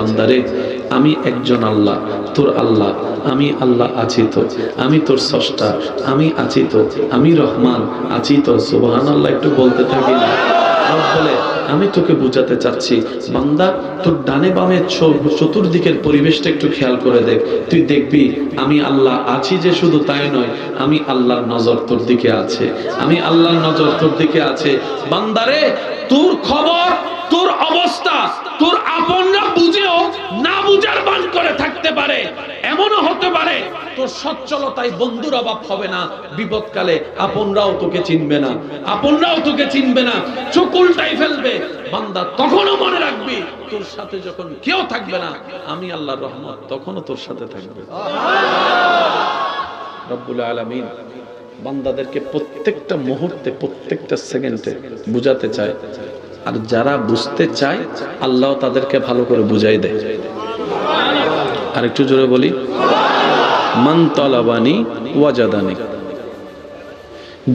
বান্দারে আমি একজন আল্লাহ, তোর আল্লাহ, আমি আল্লাহ আছি তো, আমি তোর স্রষ্টা, আমি আছি তো, আমি রহমান আছি তো। সুবহানাল্লাহ একটু বলতে থাকি না? রব বলে আমি তোকে বুঝাতে চাচ্ছি বান্দা, তোর ডানে বামে চতুর্দিকের পরিবেশটা একটু খেয়াল করে দেখ, তুই দেখবি আমি আল্লাহ আছি যে শুধু তাই নয়, আমি আল্লাহর নজর তোর দিকে আছে, আমি আল্লাহর নজর তোর দিকে আছে। বান্দারে তোর খবর, তোর অবস্থা তোর আপনরা বুঝেও না বুঝার বান করে থাকতে পারে, এমনও হতে পারে তোর সচ্ছলতায় বন্ধুর অভাব হবে না, বিপদকালে আপনরাও তোকে চিনবে না, আপনরাও তোকে চিনবে না, চোখ উল্টাই ফেলবে। বান্দা তখনও মনে রাখবি তোর সাথে যখন কেউ থাকবে না, আমি আল্লাহর রহমত তখনও তোর সাথে থাকবে। রব্বুল আলামিন বান্দাদেরকে প্রত্যেকটা মুহূর্তে প্রত্যেকটা সেকেন্ডে বুঝাতে চায়, আর যারা বুঝতে চায় আল্লাহ তাদেরকে ভালো করে বুঝাই দেয়। আর একটু জোরে বলি, মান তালাবানি ওয়াজাদানি।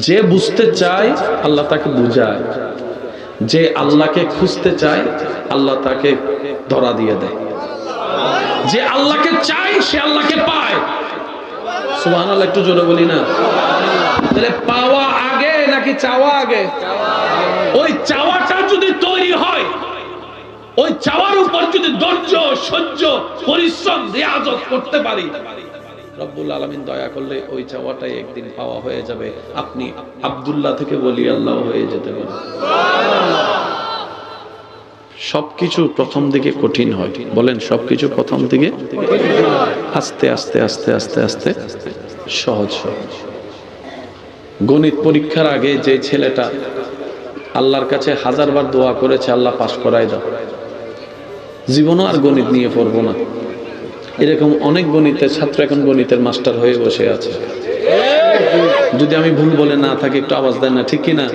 যে বুঝতে চায় আল্লাহ তাকে বুঝায়, যে আল্লাহকে খুঁজতে চায় আল্লাহ তাকে ধরা দিয়ে দেয়। যে আল্লাহকে চায় সে আল্লাহকে পায়। সুবহানাল্লাহ একটু জোরে বলি না? তাহলে পাওয়া আগে নাকি চাওয়া আগে? ওই চাওয়াটা যদি তৈরি হয়, ওই চাওয়ার উপর যদি ধৈর্য, সহ্য, পরিশ্রম, রিয়াজত করতে পারি, রব্বুল আলামিন দয়া করলে ওই চাওয়াটাই একদিন পাওয়া হয়ে যাবে। আপনি আব্দুল্লাহ থেকে বলি আল্লাহ হয়ে যেতে পারে। সবকিছু প্রথম দিকে কঠিন হয়, বলেন সবকিছু প্রথম দিকে আস্তে আস্তে আস্তে আস্তে আস্তে সহজ হয়। গণিত পরীক্ষার আগে যে ছেলেটা আল্লাহর কাছে 1000 বার দোয়া করেছে আল্লাহ পাস করায় দাও, জীবনও আর গণিত নিয়ে পড়বো না, এরকম অনেক গণিতের ছাত্র এখন গণিতের মাস্টার হয়ে বসে আছে। যদি আমি ভুল বলে না থাকি একটু আওয়াজ দেন না, ঠিক কিনা?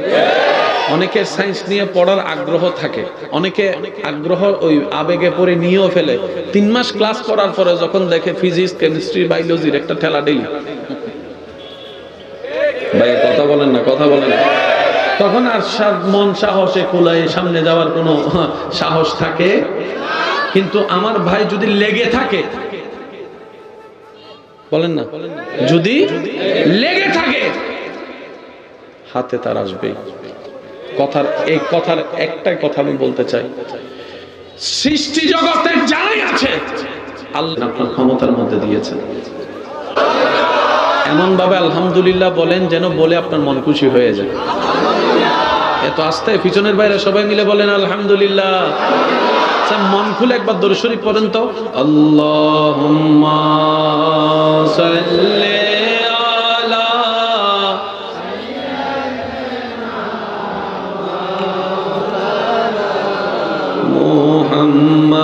অনেকে সায়েন্স নিয়ে পড়ার আগ্রহ থাকে, অনেকে আগ্রহ ওই আবেগে পড়ে নিয়েও ফেলে। 3 মাস ক্লাস করার পরে যখন দেখে ফিজিক্স, কেমিস্ট্রি, বায়োলজির একটা ঠেলা ডেলি, ভাই কথা বলেন না, কথা বলেন না, তখন আর মন সাহসে কুলায় সামনে যাওয়ার কোনো সাহস থাকে। কিন্তু আমার ভাই যদি লেগে থাকে, বলেন না, যদি লেগে থাকে হাতে তার আসবে। এই কথার একটাই কথা আমি বলতে চাই, সৃষ্টি জগতের যারাই আছে আল্লাহ আপনার ক্ষমতার মধ্যে দিয়েছেন, এমন ভাবে আলহামদুলিল্লাহ বলেন যেন বলে আপনার মন খুশি হয়ে যায়। এত আস্তে পিছনের বাইরে সবাই মিলে বলেন আলহামদুলিল্লাহ। মন খুলে একবার দরুদ শরীফ পড়েন তো, আল্লাহুম্মা সাল্লি আলা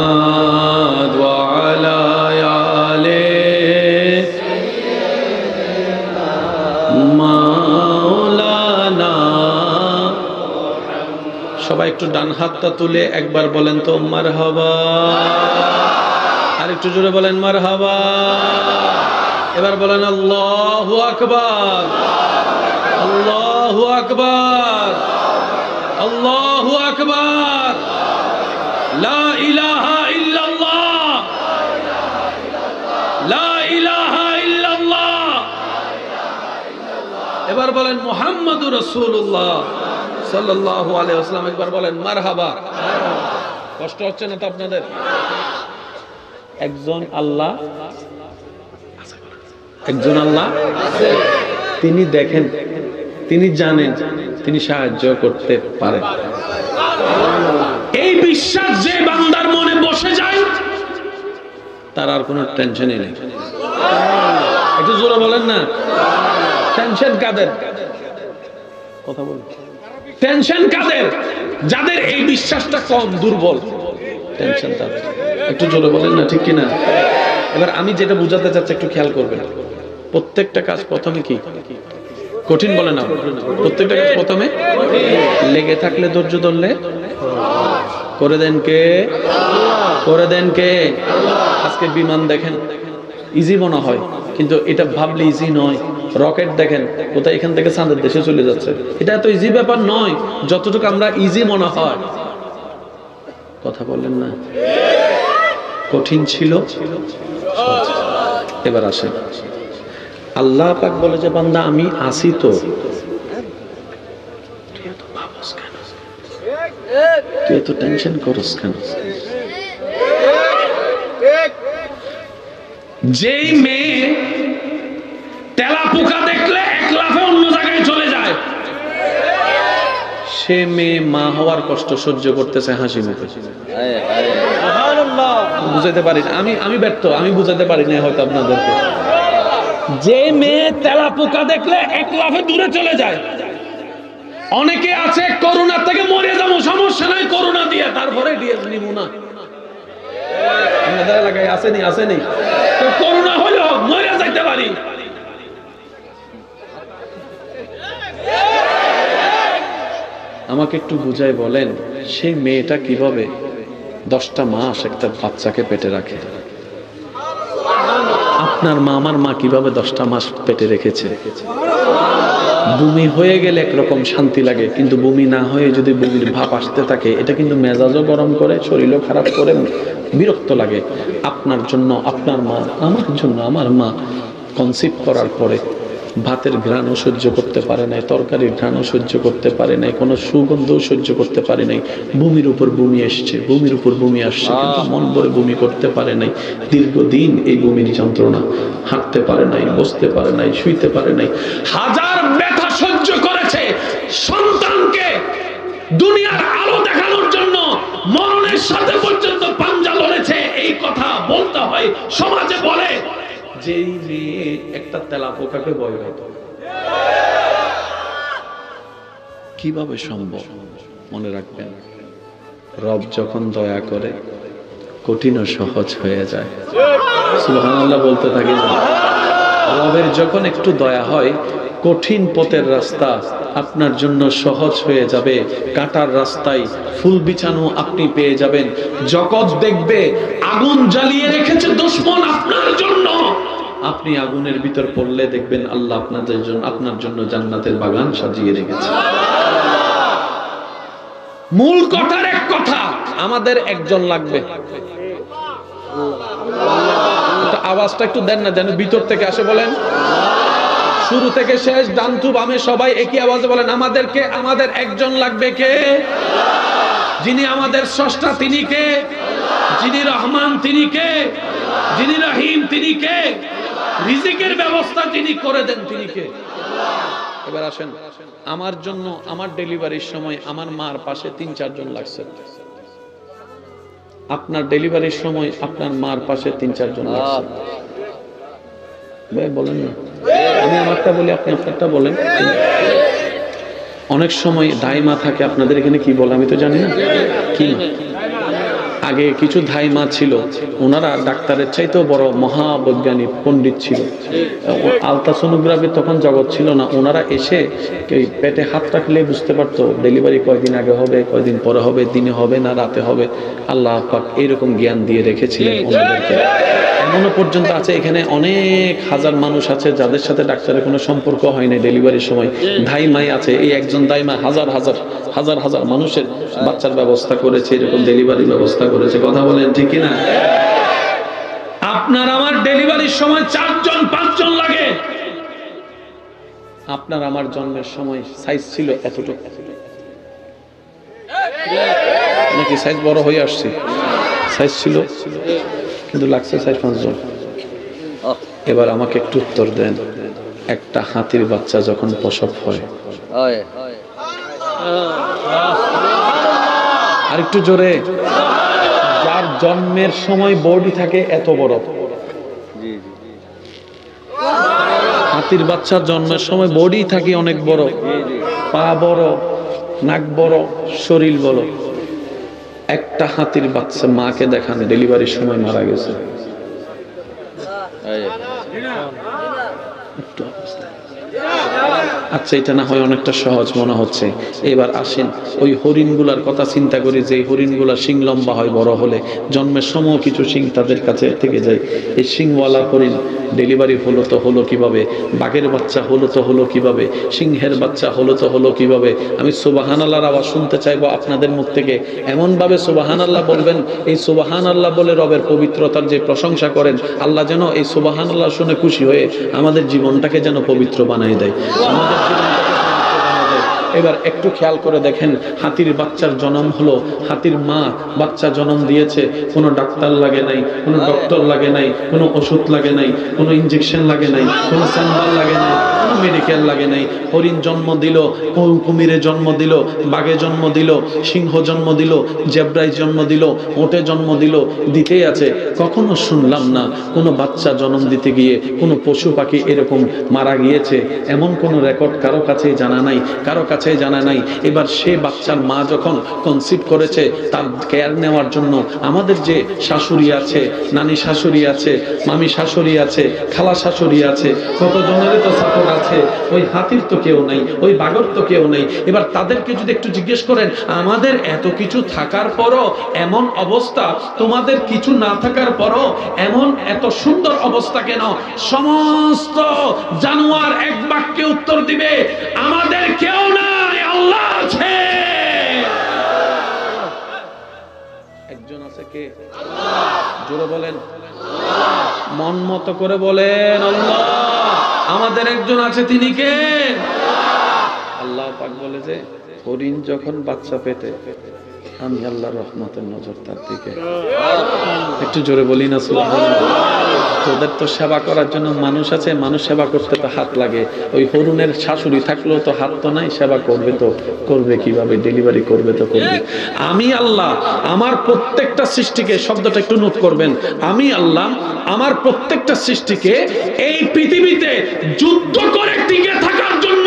মুহাম্মাদ ওয়া আলা আলি মাওলানা। সবাই একটু ডান হাতটা তুলে একবার বলেন তো মারহাবা, আর একটু জোরে বলেন মারহাবা। এবার বলেন আল্লাহু আকবার, আল্লাহু আকবার, আল্লাহু আকবার, লা ইলাহা ইল্লাল্লাহ, লা ইলাহা ইল্লাল্লাহ। এবার বলেন মুহাম্মাদুর রাসূলুল্লাহ সাল্লাল্লাহু আলাইহি ওয়াসাল্লাম। একবার বলেন মারহাবা। কষ্ট হচ্ছে না তো আপনাদের? একজন আল্লাহ, একজন আল্লাহ, তিনি দেখেন, তিনি জানেন, তিনি সাহায্য করতে পারেন। এই বিশ্বাস যে বান্দার মনে বসে যায় তার আর কোনো টেনশনই নেই। একটু জোরে বলেন না, টেনশন কাদের? কথা বলুন, টেনশন কাদের? যাদের এই বিশ্বাসটা কম, দুর্বল, টেনশন তাদের। একটু জোরে বলেন না, ঠিক কিনা? এবার আমি যেটা বুঝাতে চাচ্ছি একটু খেয়াল করবেন। প্রত্যেকটা কাজ প্রথমে কি কঠিন বলে না, প্রত্যেকটা কাজ প্রথমে লেগে থাকলে, ধৈর্য ধরলে করে দেন কে? করে দেন কে? আজকে বিমান দেখেন ইজি মনে হয়, কিন্তু এটা ভাবলে ইজি নয়। রকেট দেখেন কোথায় এখান থেকে চাঁদের দেশে চলে যাচ্ছে, এটা এত ইজি ব্যাপার নয় যতটুকু আমরা ইজি মনে হয়। কথা বললেন না? কঠিন ছিল, এবার আসেন, আল্লাহ পাক বলে যে বান্দা আমি আসি তো, তুই এত ভাবস কেন, তুই এত টেনশন করস কেন? যেই মেয়ে তেলা পোকা দেখলে এক লাফে অন্য জায়গায় চলে যায়, সে মেয়ে মা হওয়ার কষ্ট সহ্য করতেছে হাসি মুখে। বুঝাতে পারি না, আমি ব্যর্থ, আমি বুঝাতে পারি না হয়তো আপনাদেরকে। যে মেয়ে তেলা পোকা দেখলে এক লাফে দূরে চলে যায়, অনেকে আছে করোনা থেকে মরে যাবো সমস্যা নাই করোনা দিয়ে, তারপরে ডিএস নিব না, আমাদের এলাকায় আসেনি তো করোনা হলো মরে যাইতে পারি। আমাকে একটু বুঝাই বলেন, সেই মেয়েটা কিভাবে 10টা মাস একটা বাচ্চাকে পেটে রাখে? আপনার মা আমার মা কিভাবে 10টা মাস পেটে রেখেছে? বমি হয়ে গেলে একরকম শান্তি লাগে, কিন্তু বমি না হয়ে যদি বমির ভাব আসতে থাকে, এটা কিন্তু মেজাজও গরম করে, শরীরও খারাপ করে, বিরক্ত লাগে। আপনার জন্য আপনার মা, আমার জন্য আমার মা কনসিভ করার পরে ভাতের ঘ্রাণও সহ্য করতে পারে নাই, তরকারির ঘ্রাণও সহ্য করতে পারে নাই, কোনো সুগন্ধও সহ্য করতে পারে নাই, বমির উপর বমি এসছে, বমির উপর বমি আসছে, কিন্তু মন ভরে বমি করতে পারে নাই। দীর্ঘদিন এই বমির যন্ত্রণা, হাঁটতে পারে নাই, বসতে পারে নাই, শুইতে পারে নাই, হাজার ব্যথা সহ্য করেছে। সন্তানকে দুনিয়ার আলো দেখানোর জন্য মরণের সাথে পর্যন্ত পাঞ্জা লড়েছে। এই কথা বলতে হয়, সমাজে বলে যেই মেয়ে একটা তেলা পোকাকে ভয় পেত, কিভাবে সম্ভব? মনে রাখবেন, রব যখন দয়া করে কঠিনও সহজ হয়ে যায়। সুবহানাল্লাহ বলতে থাকি। রবের যখন একটু দয়া হয়, কঠিন পথের রাস্তা আপনার জন্য সহজ হয়ে যাবে। কাঁটার রাস্তায় ফুল বিছানো আপনি পেয়ে যাবেন। জগৎ দেখবে আগুন জ্বালিয়ে রেখেছে দুশমন আপনার জন্য, আপনি আগুনের ভিতর পড়লে দেখবেন আল্লাহ আপনার জন্য জান্নাতের বাগান সাজিয়ে রেখেছে। মূল কথার এক কথা, আমাদের একজন লাগবে। আওয়াজটা একটু দেন না, যেন ভিতর থেকে আসে। বলেন শুরু থেকে শেষ, ডান টু বামে সবাই একই আওয়াজে বলেন, আমাদের একজন লাগবে। কে? যিনি আমাদের স্রষ্টা তিনি কে? যিনি রহমান তিনি কে? যিনি রহিম তিনি কে? রিজিকের ব্যবস্থা যিনি করে দেন তিনি কে? এবার আসেন, আমার জন্য আমার ডেলিভারির সময় আমার মার পাশে 3-4 জন লাগছে। আপনার ডেলিভারির সময় আপনার মার পাশে 3-4 জন লাগছে। ভাই বলেন না, আমি আমারটা বলি, আপনি আপনারটা বলেন। অনেক সময় দাইমা থাকে, আপনাদের এখানে কি বলে আমি তো জানি না, কি না? আগে কিছু ধাইমা ছিল, ওনারা ডাক্তারের চাইতেও বড় মহাবৈজ্ঞানিক পণ্ডিত ছিল। আলট্রাসোনোগ্রাফি তখন জগৎ ছিল না। ওনারা এসে পেটে হাত রাখলে বুঝতে পারতো ডেলিভারি কয়দিন আগে হবে, কয়দিন পরে হবে, দিনে হবে না রাতে হবে। আল্লাহ পাক এরকম জ্ঞান দিয়ে রেখেছিলেন ওনাদেরকে। এমনও পর্যন্ত আছে, এখানে অনেক হাজার মানুষ আছে যাদের সাথে ডাক্তারের কোনো সম্পর্ক হয় না ডেলিভারির সময়। ধাইমাই আছে, এই একজন দাইমা হাজার হাজার মানুষের বাচ্চার ব্যবস্থা করেছে, এরকম ডেলিভারির ব্যবস্থা করেছে। কথা বলেন ঠিক কিনা? আপনার আমার ডেলিভারির সময় 4 জন 5 জন লাগে। আপনার আমার জন্মের সময় সাইজ ছিল এতটুকু, নাকি সাইজ বড় হয়ে আসছে? সাইজ ছিল, কিন্তু লাগছে 4-5 জন। এবার আমাকে একটু উত্তর দেন, একটা হাতির বাচ্চা যখন প্রসব হয়, আর একটু জোরে, যার জন্মের সময় বডি থাকে এত বড়, হাতির বাচ্চার জন্মের সময় বডি থাকে অনেক বড়, পা বড়, নাক বড়, শরীর বড়। একটা হাতির বাচ্চা মাকে দেখান ডেলিভারির সময় মারা গেছে। আচ্ছা এটা না হয় অনেকটা সহজ মনে হচ্ছে। এবার আসেন ওই হরিণগুলার কথা চিন্তা করি, যে হরিণগুলা শিং লম্বা হয় বড় হলে, জন্মের সময় কিছু শিং তাদের কাছে থেকে যায়। এই শিংওয়ালা হরিণ ডেলিভারি হলো তো হলো কিভাবে, বাঘের বাচ্চা হলো তো হলো কিভাবে, সিংহের বাচ্চা হলো তো হলো কিভাবে। আমি সুবহানাল্লাহর আওয়াজ শুনতে চাইবো আপনাদের মুখ থেকে, এমনভাবে সুবহানাল্লাহ বলবেন, এই সুবহানাল্লাহ বলে রবের পবিত্রতার যে প্রশংসা করেন, আল্লাহ যেন এই সুবহানাল্লাহ শুনে খুশি হয়ে আমাদের জীবনটাকে যেন পবিত্র বানিয়ে দেয়, আমাদের জীবনটাকে। এবার একটু খেয়াল করে দেখেন, হাতির বাচ্চার জন্ম হলো, হাতির মা বাচ্চা জন্ম দিয়েছে, কোনো ডাক্তার লাগে নাই, কোনো ডক্টর লাগে নাই, কোনো ওষুধ লাগে নাই, কোনো ইঞ্জেকশন লাগে নাই, কোনো চেম্বার লাগে নাই, কোনো মেডিকেল লাগে নাই। হরিণ জন্ম দিল, কুমিরে জন্ম দিল, বাঘে জন্ম দিল, সিংহ জন্ম দিল, জেব্রায় জন্ম দিল, ওটে জন্ম দিল, দিতেই আছে। কখনো শুনলাম না কোনো বাচ্চা জন্ম দিতে গিয়ে কোনো পশু পাখি এরকম মারা গিয়েছে, এমন কোনো রেকর্ড কারো কাছেই জানা নাই, কারো কাছে জানা নাই। এবার সে বাচ্চার মা যখন কনসিভ করেছে, তার কেয়ার নেওয়ার জন্য আমাদের যে শাশুড়ি আছে, নানি শাশুড়ি আছে, মামি শাশুড়ি আছে, খালা শাশুড়ি আছে, কত জনেরই তো সাপোর্ট আছে। ওই হাতির তো কেউ নাই, ওই বাঘর তো কেউ নেই। এবার তাদেরকে যদি একটু জিজ্ঞেস করেন, আমাদের এত কিছু থাকার পরও এমন অবস্থা, তোমাদের কিছু না থাকার পরও এমন এত সুন্দর অবস্থা কেন? সমস্ত জানোয়ার এক বাক্যে উত্তর দিবে, আমাদের কেউ নাই, আল্লাহ আছে। একজন আছে কে? জোরে বলেন, মন মতো করে বলেন, আল্লাহ। আমাদের একজন আছে, তিনি কে? আল্লাহ পাক বলে যে হরিণ যখন বাচ্চা পেটে, আমি আল্লাহর রহমতের নজর তার দিকে। একটু জোরে বলি না সুবহানাল্লাহ। তোদের তো সেবা করার জন্য মানুষ আছে, মানুষ সেবা করতে তো হাত লাগে। ওই হরুনের শাশুড়ি থাকলেও তো হাত তো নাই, সেবা করবে তো করবে কিভাবে, ডেলিভারি করবে তো করবে। আমি আল্লাহ আমার প্রত্যেকটা সৃষ্টিকে, শব্দটা একটু নোট করবেন, আমি আল্লাহ আমার প্রত্যেকটা সৃষ্টিকে এই পৃথিবীতে যুদ্ধ করে টিকে থাকার জন্য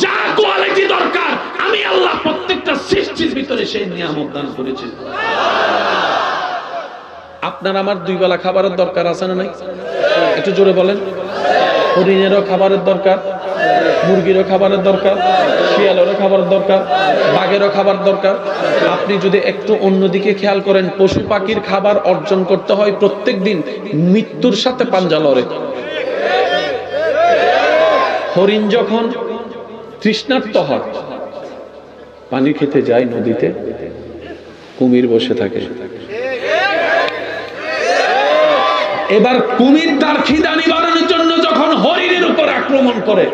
যা কোয়ালিটি দরকার, আমি আল্লাহ প্রত্যেকটা সৃষ্টির ভিতরে সেই নিয়ামত দান করেছি। আপনার আমার দুই বেলা খাবারের দরকার আছে না নাই? একটু জোরে বলেন। হরিণেরও খাবারের দরকার, মুরগিরও খাবারের দরকার, শিয়ালেরও খাবারের দরকার, বাঘেরও খাবার দরকার। আপনি যদি একটু অন্যদিকে খেয়াল করেন, পশু পাখির খাবার অর্জন করতে হয় প্রত্যেক দিন মৃত্যুর সাথে পাঞ্জা লড়ে। হরিণ যখন তৃষ্ণার্ত হয়, পানি খেতে যায় নদীতে, কুমির বসে থাকে। এবার কুমির তার খিদা নিবারণের জন্য যখন হরিণের উপর আক্রমণ করে,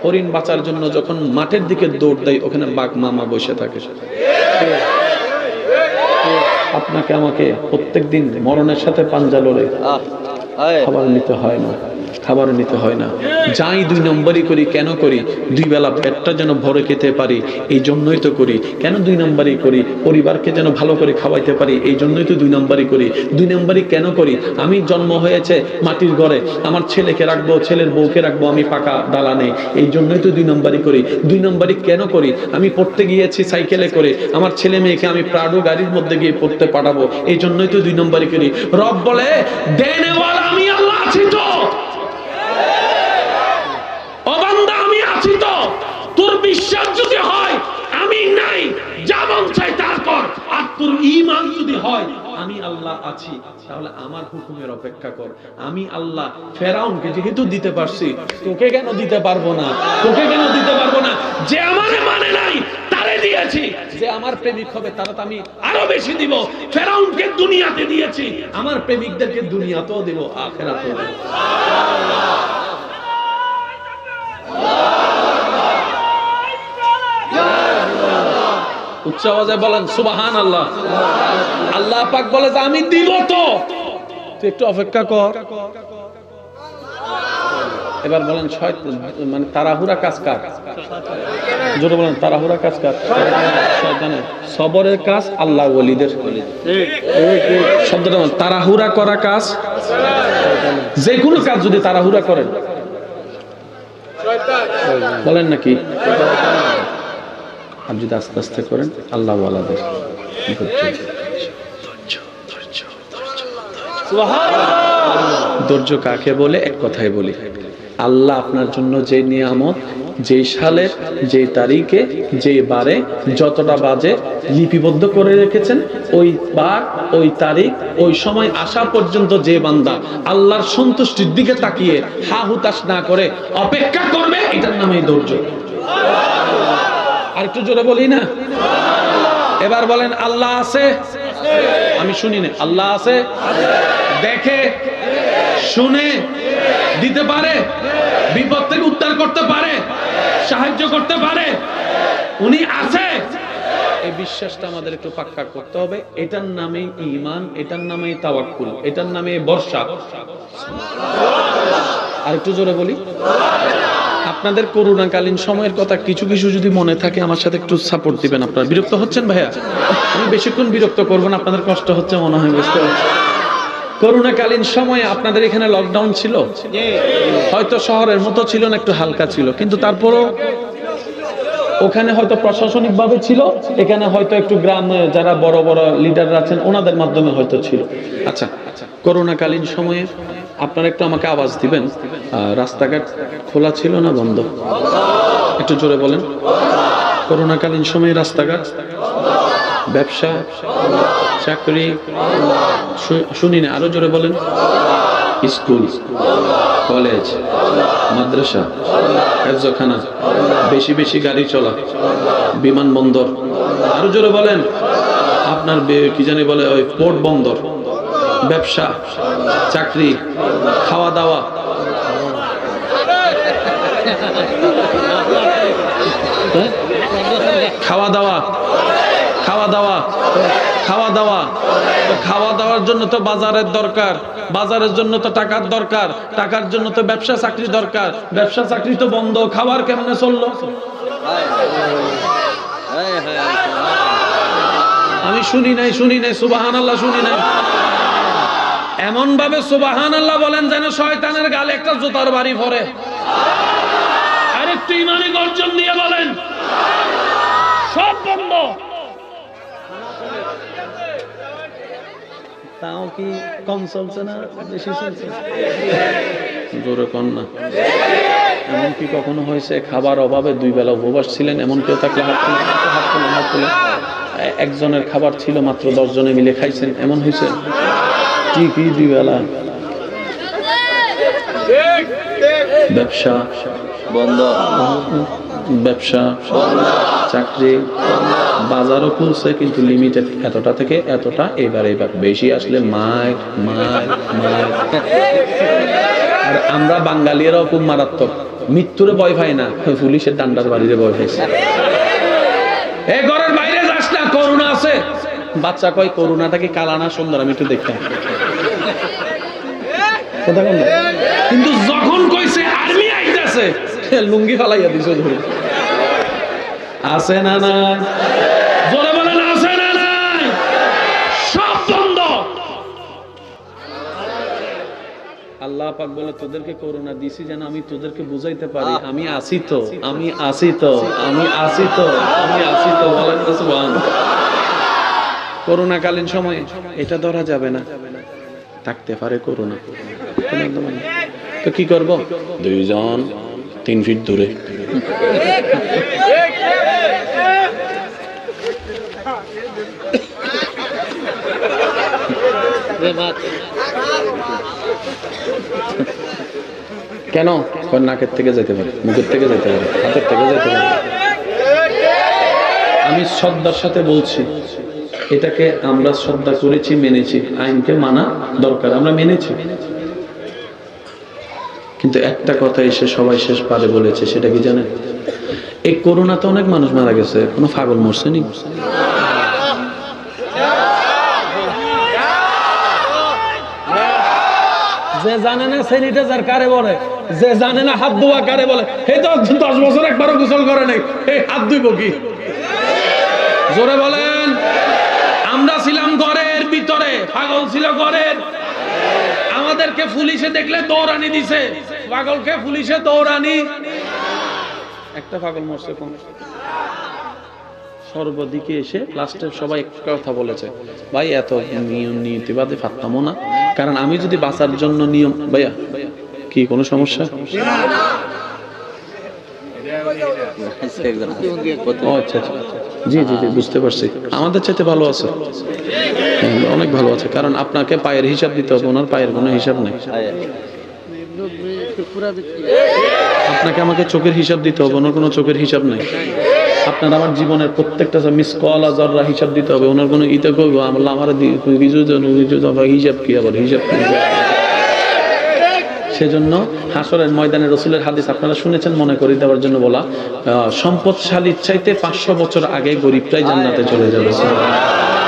হরিণ বাঁচার জন্য যখন মাঠের দিকে দৌড় দেয়, ওখানে বাঘ মামা বসে থাকে। আপনাকে আমাকে প্রত্যেকদিন মরণের সাথে পাঞ্জা লড়ে খাবার নিতে হয় না, খাবার নিতে হয় না। যাই দুই নম্বরই করি, কেন করি? দুই বেলা পেটটা যেন ভরে খেতে পারি, এই জন্যই তো করি। কেন দুই নম্বরই করি? পরিবারকে যেন ভালো করে খাওয়াইতে পারি, এই জন্যই তো দুই নম্বরই করি। দুই নম্বরই কেন করি? আমি জন্ম হয়েছে মাটির ঘরে, আমার ছেলেকে রাখবো, ছেলের বউকে রাখবো আমি পাকা দালানে, এই জন্যই তো দুই নম্বরই করি। দুই নম্বরই কেন করি? আমি পড়তে গিয়েছি সাইকেলে করে, আমার ছেলে মেয়েকে আমি প্রাডো গাড়ির মধ্যে গিয়ে পড়তে পাঠাবো, এই জন্যই তো দুই নম্বরই করি। রব বলে, দেনেওয়ালা আমি আল্লাহ আছি তো, তোর বিশ্বাস যদি হয় আমি নাই, যা মন চাই তা কর, আর তোর ঈমান যদি হয় আমি আল্লাহ আছি, তাহলে আমার হুকুমের অপেক্ষা কর। আমি আল্লাহ ফেরাউনকে যেহেতু দিতে পারছি, তোকে কেন দিতে পারবো না? তোকে কেন দিতে পারবো না? যে আমারে মানে নাই তারে দিয়েছি, যে আমার প্রেমিক হবে তারা তো আমি আরো বেশি দিব। ফেরাউনকে দুনিয়াতে দিয়েছি, আমার প্রেমিকদেরকে দুনিয়াতেও দিব, আখিরাতেও দিব। উচ্চ আওয়াজে বলেন সুবহানাল্লাহ। আল্লাহ পাক বলে যে আমি দিব, তো তুই একটু অপেক্ষা কর। এবার বলেন মানে তাড়াহুড়া কাজ কার? জোরে বলেন, তাড়াহুড়া কাজ কার? শয়তানের। সবরের কাজ আল্লাহ ওয়ালিদের। শব্দটা তাড়াহুড়া করা কাজ, যে কোনো কাজ যদি তাড়াহুড়া করেন, বলেন নাকি, আর যদি আস্তে আস্তে করেন আল্লাহ ওয়ালাদের। ধৈর্য কাকে বলে? এক কথায় বলি, আল্লাহ আপনার জন্য যে নিয়ামত যে সালের যে তারিখে যে বারে যতটা বাজে লিপিবদ্ধ করে রেখেছেন, ওই বার ওই তারিখ ওই সময় আসা পর্যন্ত যে বান্দা আল্লাহর সন্তুষ্টির দিকে তাকিয়ে হা হুতাশ না করে অপেক্ষা করবে, এটার নামই ধৈর্য। আর একটু জোরে বলি না? এবার বলেন আল্লাহ আছে? আমি শুনি না। আল্লাহ আছে? দেখে শুনে দিতে পারে, বিপদ থেকে উদ্ধার করতে পারে, সাহায্য করতে পারে, উনি আছে। এই বিশ্বাসটা আমাদের একটু পাক্কা করতে হবে। এটার নামে ঈমান, এটার নামে তাওয়াক্কুল, এটার নামে ভরসা। আর একটু জোরে বলি। আপনাদের করোনাকালীন সময়ের কথা কিছু কিছু যদি মনে থাকে আমার সাথে একটু সাপোর্ট দিবেন। আপনারা বিরক্ত হচ্ছেন ভাইয়া? আমি বেশিক্ষণ বিরক্ত করবো না, আপনাদের কষ্ট হচ্ছে মনে হয়, বুঝতে পারছি। করোনাকালীন সময়ে আপনাদের এখানে লকডাউন ছিল, হয়তো শহরের মতো ছিল না, একটু হালকা ছিল, কিন্তু তারপরও ওখানে হয়তো প্রশাসনিক ভাবে ছিল, এখানে হয়তো একটু গ্রামে যারা বড় বড় লিডাররা আছেন ওনাদের মাধ্যমে হয়তো ছিল। আচ্ছা, করোনাকালীন সময়ে আপনারা একটু আমাকে আওয়াজ দিবেন, রাস্তাঘাট খোলা ছিল না বন্ধ? একটু জোরে বলেন। করোনাকালীন সময়ে রাস্তাঘাট, ব্যবসা, চাকরি, শুনি না, আরো জোরে বলেন। স্কুল, কলেজ, মাদ্রাসা, হেফজখানা, বেশি বেশি গাড়ি চলা, বিমানবন্দর, আরো জোরে বলেন। আপনার কি জানি বলে ওই পোর্ট বন্দর, ব্যবসা, চাকরি, খাওয়া দাওয়া, খাওয়া দাওয়া, খাওয়া দাওয়া, খাওয়া দাওয়া। খাওয়া দাওয়ার জন্য তো বাজারের দরকার, বাজারের জন্য তো টাকার দরকার, টাকার জন্য তো ব্যবসা চাকরি দরকার, ব্যবসা চাকরি তো বন্ধ, খাবার কেমনে চললো? আমি শুনি নাই, শুনি নাই, সুবহানাল্লাহ, শুনি নাই। এমন ভাবে সুবহানাল্লাহ বলেন যেন শয়তানের গালে একটা জুতার বাড়ি পড়ে। আর একটু ইমানি গর্জন দিয়ে বলেন সব বন্ধ। তাও কি কম চলছে না, বেশি চলছে? জোরে কন না। এমন কি কখনো হয়েছে খাবার অভাবে 2 বেলা উপবাস ছিলেন? এমন কেউ থাকলে হাত তুলে, হাত তুলে, হাত তুলে। একজনের খাবার ছিল মাত্র 10 জনে মিলে খাইছেন, এমন হয়েছে? ঠিকই 2 বেলা। ব্যবসা বন্ধ, ব্যবসা, চাকরি, বাজারও খুলছে কিন্তু লিমিটেড, এতটা থেকে এতটা, এবার বেশি আসলে মার মার মার। আর আমরা বাঙালিরাও খুব মারাত্মক, মৃত্যুরে ভয় পাই না, পুলিশের ডান্ডার বাড়িতে ভয় পাইছে। এই ঘরের বাইরে যাস না, করোনা আছে। বাচ্চা কয় করোনাটা কি কালা না সুন্দর, আমি একটু দেখতাম। কিন্তু যখন কইছে আর্মি আইতাছে, লুঙ্গি ফালাইয়া দিছে ধরে। আছে না নাই? জোরে বলেন আছে না নাই? সব বন্ধ। আল্লাহ পাক বলে তোদেরকে করোনা দিছি যেন আমি তোদেরকে বুঝাইতে পারি আমি আছি তো, আমি আছি তো, আমি আছি তো, আমি আছি তো। বলেন সুবহানাল্লাহ। করোনাকালীন সময়ে এটা ধরা যাবে না, থাকতে পারে করোনা, তো কি করব? 2 জন 3 ফিট দূরে। কেন? নাকের থেকে যেতে পারে, মুখের থেকে যেতে পারে, হাতের থেকে যেতে পারে। আমি শ্রদ্ধার সাথে বলছি, এটাকে আমরা শ্রদ্ধা করেছি, মেনেছি। আইনকে মানা দরকার, আমরা মেনেছি। কিন্তু একটা কথা এসে সবাই শেষ পারে বলেছে, সেটা কি জানেন? এই করোনাতে অনেক মানুষ মারা গেছে, কোনো পাগল মরছে নি? যে জানে না স্যানিটাইজার কারে বলে, যে জানে না হাত ধোয়া কারে বলে, এই তো 10 বছর একবারও গোসল করে নাই, এই হাত ধুইব কি? জোরে বলেন। আমরা ছিলাম ঘরের ভিতরে, পাগল ছিল ঘরের। আমাদেরকে পুলিশে দেখলে দৌড়ানি দিছে, পাগলকে পুলিশে দৌড়ানি। একটা পাগল মরছে কোন? সর্বদিকে এসে লাস্টে সবাই একটা কথা বলেছে, ভাই এত নিয়ম নীতিবাদে পারতামও না, কারণ আমি যদি বাঁচার জন্য নিয়ম, ভাইয়া কি কোনো সমস্যা? ও আচ্ছা আচ্ছা, জি জি জি, বুঝতে পারছি। আমাদের চাইতে ভালো আছে, অনেক ভালো আছে, কারণ আপনাকে পায়ের হিসাব দিতে হবে, ওনার পায়ের কোনো হিসাব নেই। আপনাকে আমাকে চোখের হিসাব দিতে হবে, ওনার কোনো চোখের হিসাব নেই। আপনার আমার জীবনের প্রত্যেকটা মিস কল জররা হিসাব দিতে হবে, ওনার কোনো ইতে করবো আমলা আমার হিসাব কি, আবার হিসাব কি। সেজন্য হাসরের ময়দানে রসুলের হাদিস আপনারা শুনেছেন, মনে করে দেওয়ার জন্য বলা, সম্পদশালীর চাইতে 500 বছর আগে গরিবটাই জান্নাতে চলে যাবে।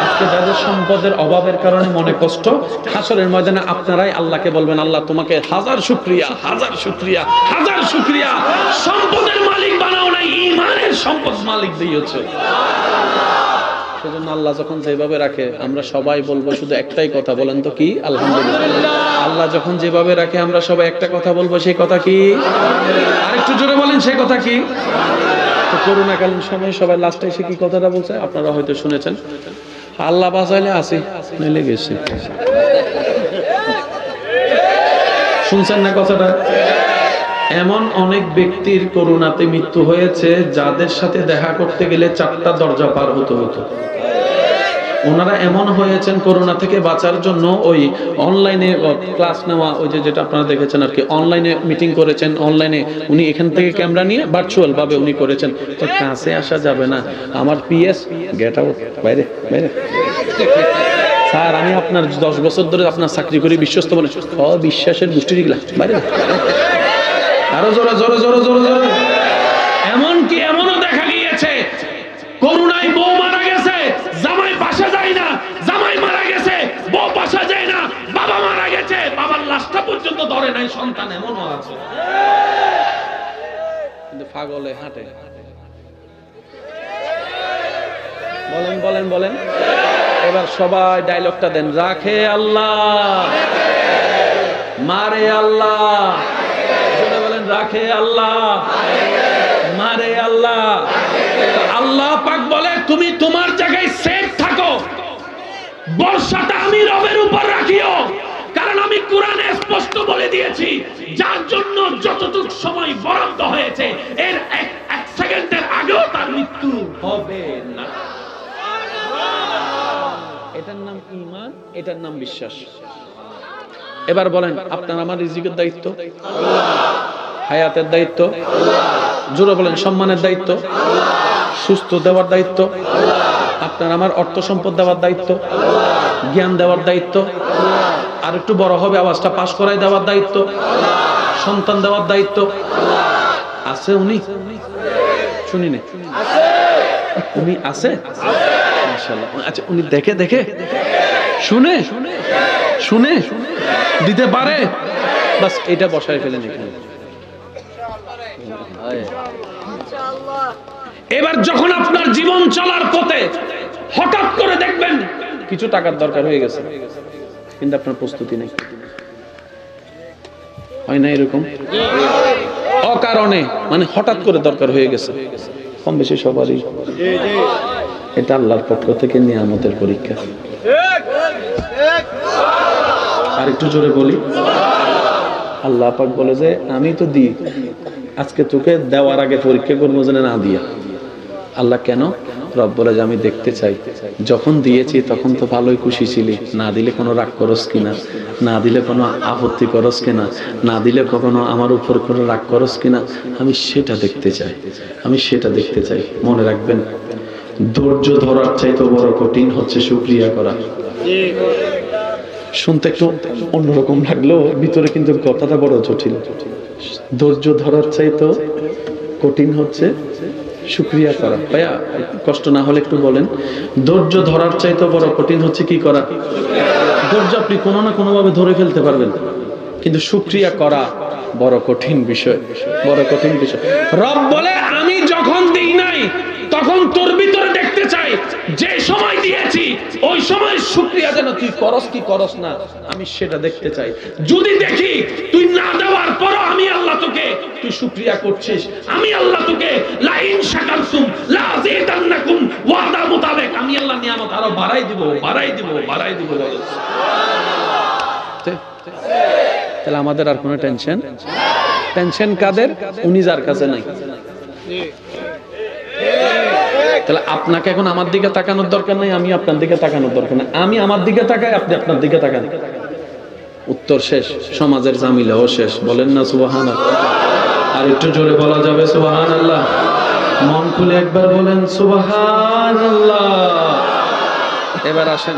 আজকে যাদের সম্পদের অভাবের কারণে মনে কষ্ট, হাসরের ময়দানে আপনারাই আল্লাহকে বলবেন, আল্লাহ তোমাকে হাজার শুকরিয়া, হাজার শুকরিয়া, হাজার শুকরিয়া, সম্পদের মালিক বানাও নাই, ঈমানের সম্পদ মালিক দিয়েছো। সেজন্য আল্লাহ যখন যেভাবে রাখে আমরা সবাই বলবো শুধু একটাই কথা, বলেন তো কি? আলহামদুলিল্লাহ। আল্লাহ যখন যেভাবে রাখে আমরা সবাই একটা কথা বলবো, সেই কথা কি? আরেকটু জোরে বলেন, সেই কথা কি? তো করোনাকালীন সময়ে সবাই লাস্টে এসে কি কথাটা বলছে আপনারা হয়তো শুনেছেন, আল্লাহ বাঁচাইলে আসি নইলে গেছি। শুনছেন না কথাটা? এমন অনেক ব্যক্তির করোনাতে মৃত্যু হয়েছে যাদের সাথে দেখা করতে গেলে 4টা দরজা পার হতে হতো। ওনারা এমন হয়েছেন করোনা থেকে বাঁচার জন্য ওই অনলাইনে ক্লাস নেওয়া, ওই যেটা আপনারা দেখেছেন আর কি, অনলাইনে মিটিং করেছেন, অনলাইনে উনি এখান থেকে ক্যামেরা নিয়ে ভার্চুয়াল ভাবে উনি করেছেন। তো কাছে আসা যাবে না, আমার পিএস গেট আউট, বাইরে বাইরে। স্যার আমি আপনার 10 বছর ধরে আপনার চাকরি করি, বিশ্বস্ত বলে বিশ্বাসের গোষ্ঠী গেলা বাইরে। আরো জোরে জোরে জোরে জোরে জোরে। এমনকি এমনও দেখা গিয়েছে করোনায় বউ মারা গেছে, জামাই পাশে যায় না, জামাই মারা গেছে, বউ পাশে যায় না, বাবা মারা গেছে, বাবার লাশটা পর্যন্ত ধরে নাই সন্তান, এমনও আছে। কিন্তু পাগলে হাঁটে। বলেন বলেন বলেন, এবার সবাই ডায়লগটা দেন, রাখে আল্লাহ, মারে আল্লাহ। বলেন রাখে আল্লাহ, মারে আল্লাহ। আল্লাহ পাক বলে তুমি তোমার জায়গায় সেফ থাকো, বর্ষাটা আমি রবের উপর রাখিও, কারণ আমি কোরআনে স্পষ্ট বলে দিয়েছি যার জন্য যতটুকু সময় বরাদ্দ হয়েছে এর এক সেকেন্ডের আগেও তার মৃত্যু হবে না। এটার নাম ঈমান, এটার নাম বিশ্বাস। এবার বলেন আপনার আমার রিজিকের দায়িত্ব আল্লাহ, হায়াতের দায়িত্ব আল্লাহ, জোরে বলেন সম্মানের দায়িত্ব আল্লাহ, সুস্থ দেওয়ার দায়িত্ব আল্লাহ, আপনার আমার অর্থ সম্পদ দেওয়ার দায়িত্ব আল্লাহ, জ্ঞান দেওয়ার দায়িত্ব আল্লাহ, আর একটু বড় হবে আওয়াজটা পাস করায় দেওয়ার দায়িত্ব আল্লাহ, সন্তান দেওয়ার দায়িত্ব আল্লাহ। আছে উনি? শুনি না, আছে উনি, আছে মাশাআল্লাহ। আচ্ছা উনি দেখে দেখে শুনে শুনে দিতে পারে, বাস এটা বসায় ফেলেন এখানে। এবার যখন আপনার জীবন চলার পথে হঠাৎ করে দেখবেন কিছু টাকার দরকার হয়ে গেছে, কিন্তু আপনার প্রস্তুতি নেই, হয় না এরকম? অকারণে মানে হঠাৎ করে দরকার হয়ে গেছে, কম বেশি সবারই। এটা আল্লাহর পক্ষ থেকে নিয়ামতের পরীক্ষা। আর একটু জোরে বলি, আল্লাহ পাক বলে যে আমি তো দিই, আজকে তোকে দেওয়ার আগে পরীক্ষা করবো যেন না দিয়া। আল্লাহ কেন? রব বলে যে আমি দেখতে চাই যখন দিয়েছি তখন তো ভালোই খুশি ছিলি, না দিলে কোনো রাগ করস কিনা, না দিলে কোনো আপত্তি করস কিনা, না দিলে কখনো আমার উপর কোনো রাগ করস কিনা, আমি সেটা দেখতে চাই, আমি সেটা দেখতে চাই। মনে রাখবেন, ধৈর্য ধরার চাইতে বড় কঠিন হচ্ছে শুকরিয়া করা। শুনতে একটু অন্যরকম লাগলেও ভিতরে কিন্তু কথাটা বড় জটিল। ধৈর্য ধরার চাইতে কঠিন হচ্ছে শুকরিয়া করা। ভাইয়া কষ্ট না হলে একটু বলেন, ধৈর্য ধরার চাইতে বড় কঠিন হচ্ছে কি করা? ধৈর্য আপনি কোনো না কোনো ভাবে ধরে ফেলতে পারবেন, কিন্তু শুকরিয়া করা বড় কঠিন বিষয়, বড় কঠিন বিষয়। রব বলে আমি যখন দিই নাই তখন তোর ভিতরে দেখতে চাই, যে সময় দিয়েছি ওই সময় শুকরিয়া যেন তুই করস কি করস না, আমি সেটা দেখতে চাই। যদি দেখি তুই না দেওয়ার পরও আমি আল্লাহ তোকে, তুই শুকরিয়া করছিস, আমি আল্লাহ তোকে লাইন শাকারতুম লাযিদান্নাকুম ওয়াদা মোতাবেক আমি আল্লাহ নিয়ামত আরো বাড়াই দিব, বাড়াই দিব, বাড়াই দিব। তাহলে আমাদের আর কোনো টেনশন কাদের? উনি যার কাছে নাই। তাহলে আপনাকে এখন আমার দিকে তাকানোর দরকার নাই, আমি আপনার দিকে তাকানোর দরকার নাই। আমি আমার দিকে তাকাই, আপনি আপনার দিকে তাকান। উত্তর শেষ, সমাজের জামিলাও শেষ। বলেন না সুবহানাল্লাহ? আর একটু জোরে বলা যাবে সুবহানাল্লাহ? মন খুলে একবার বলেন সুবহানাল্লাহ। এবার আসেন,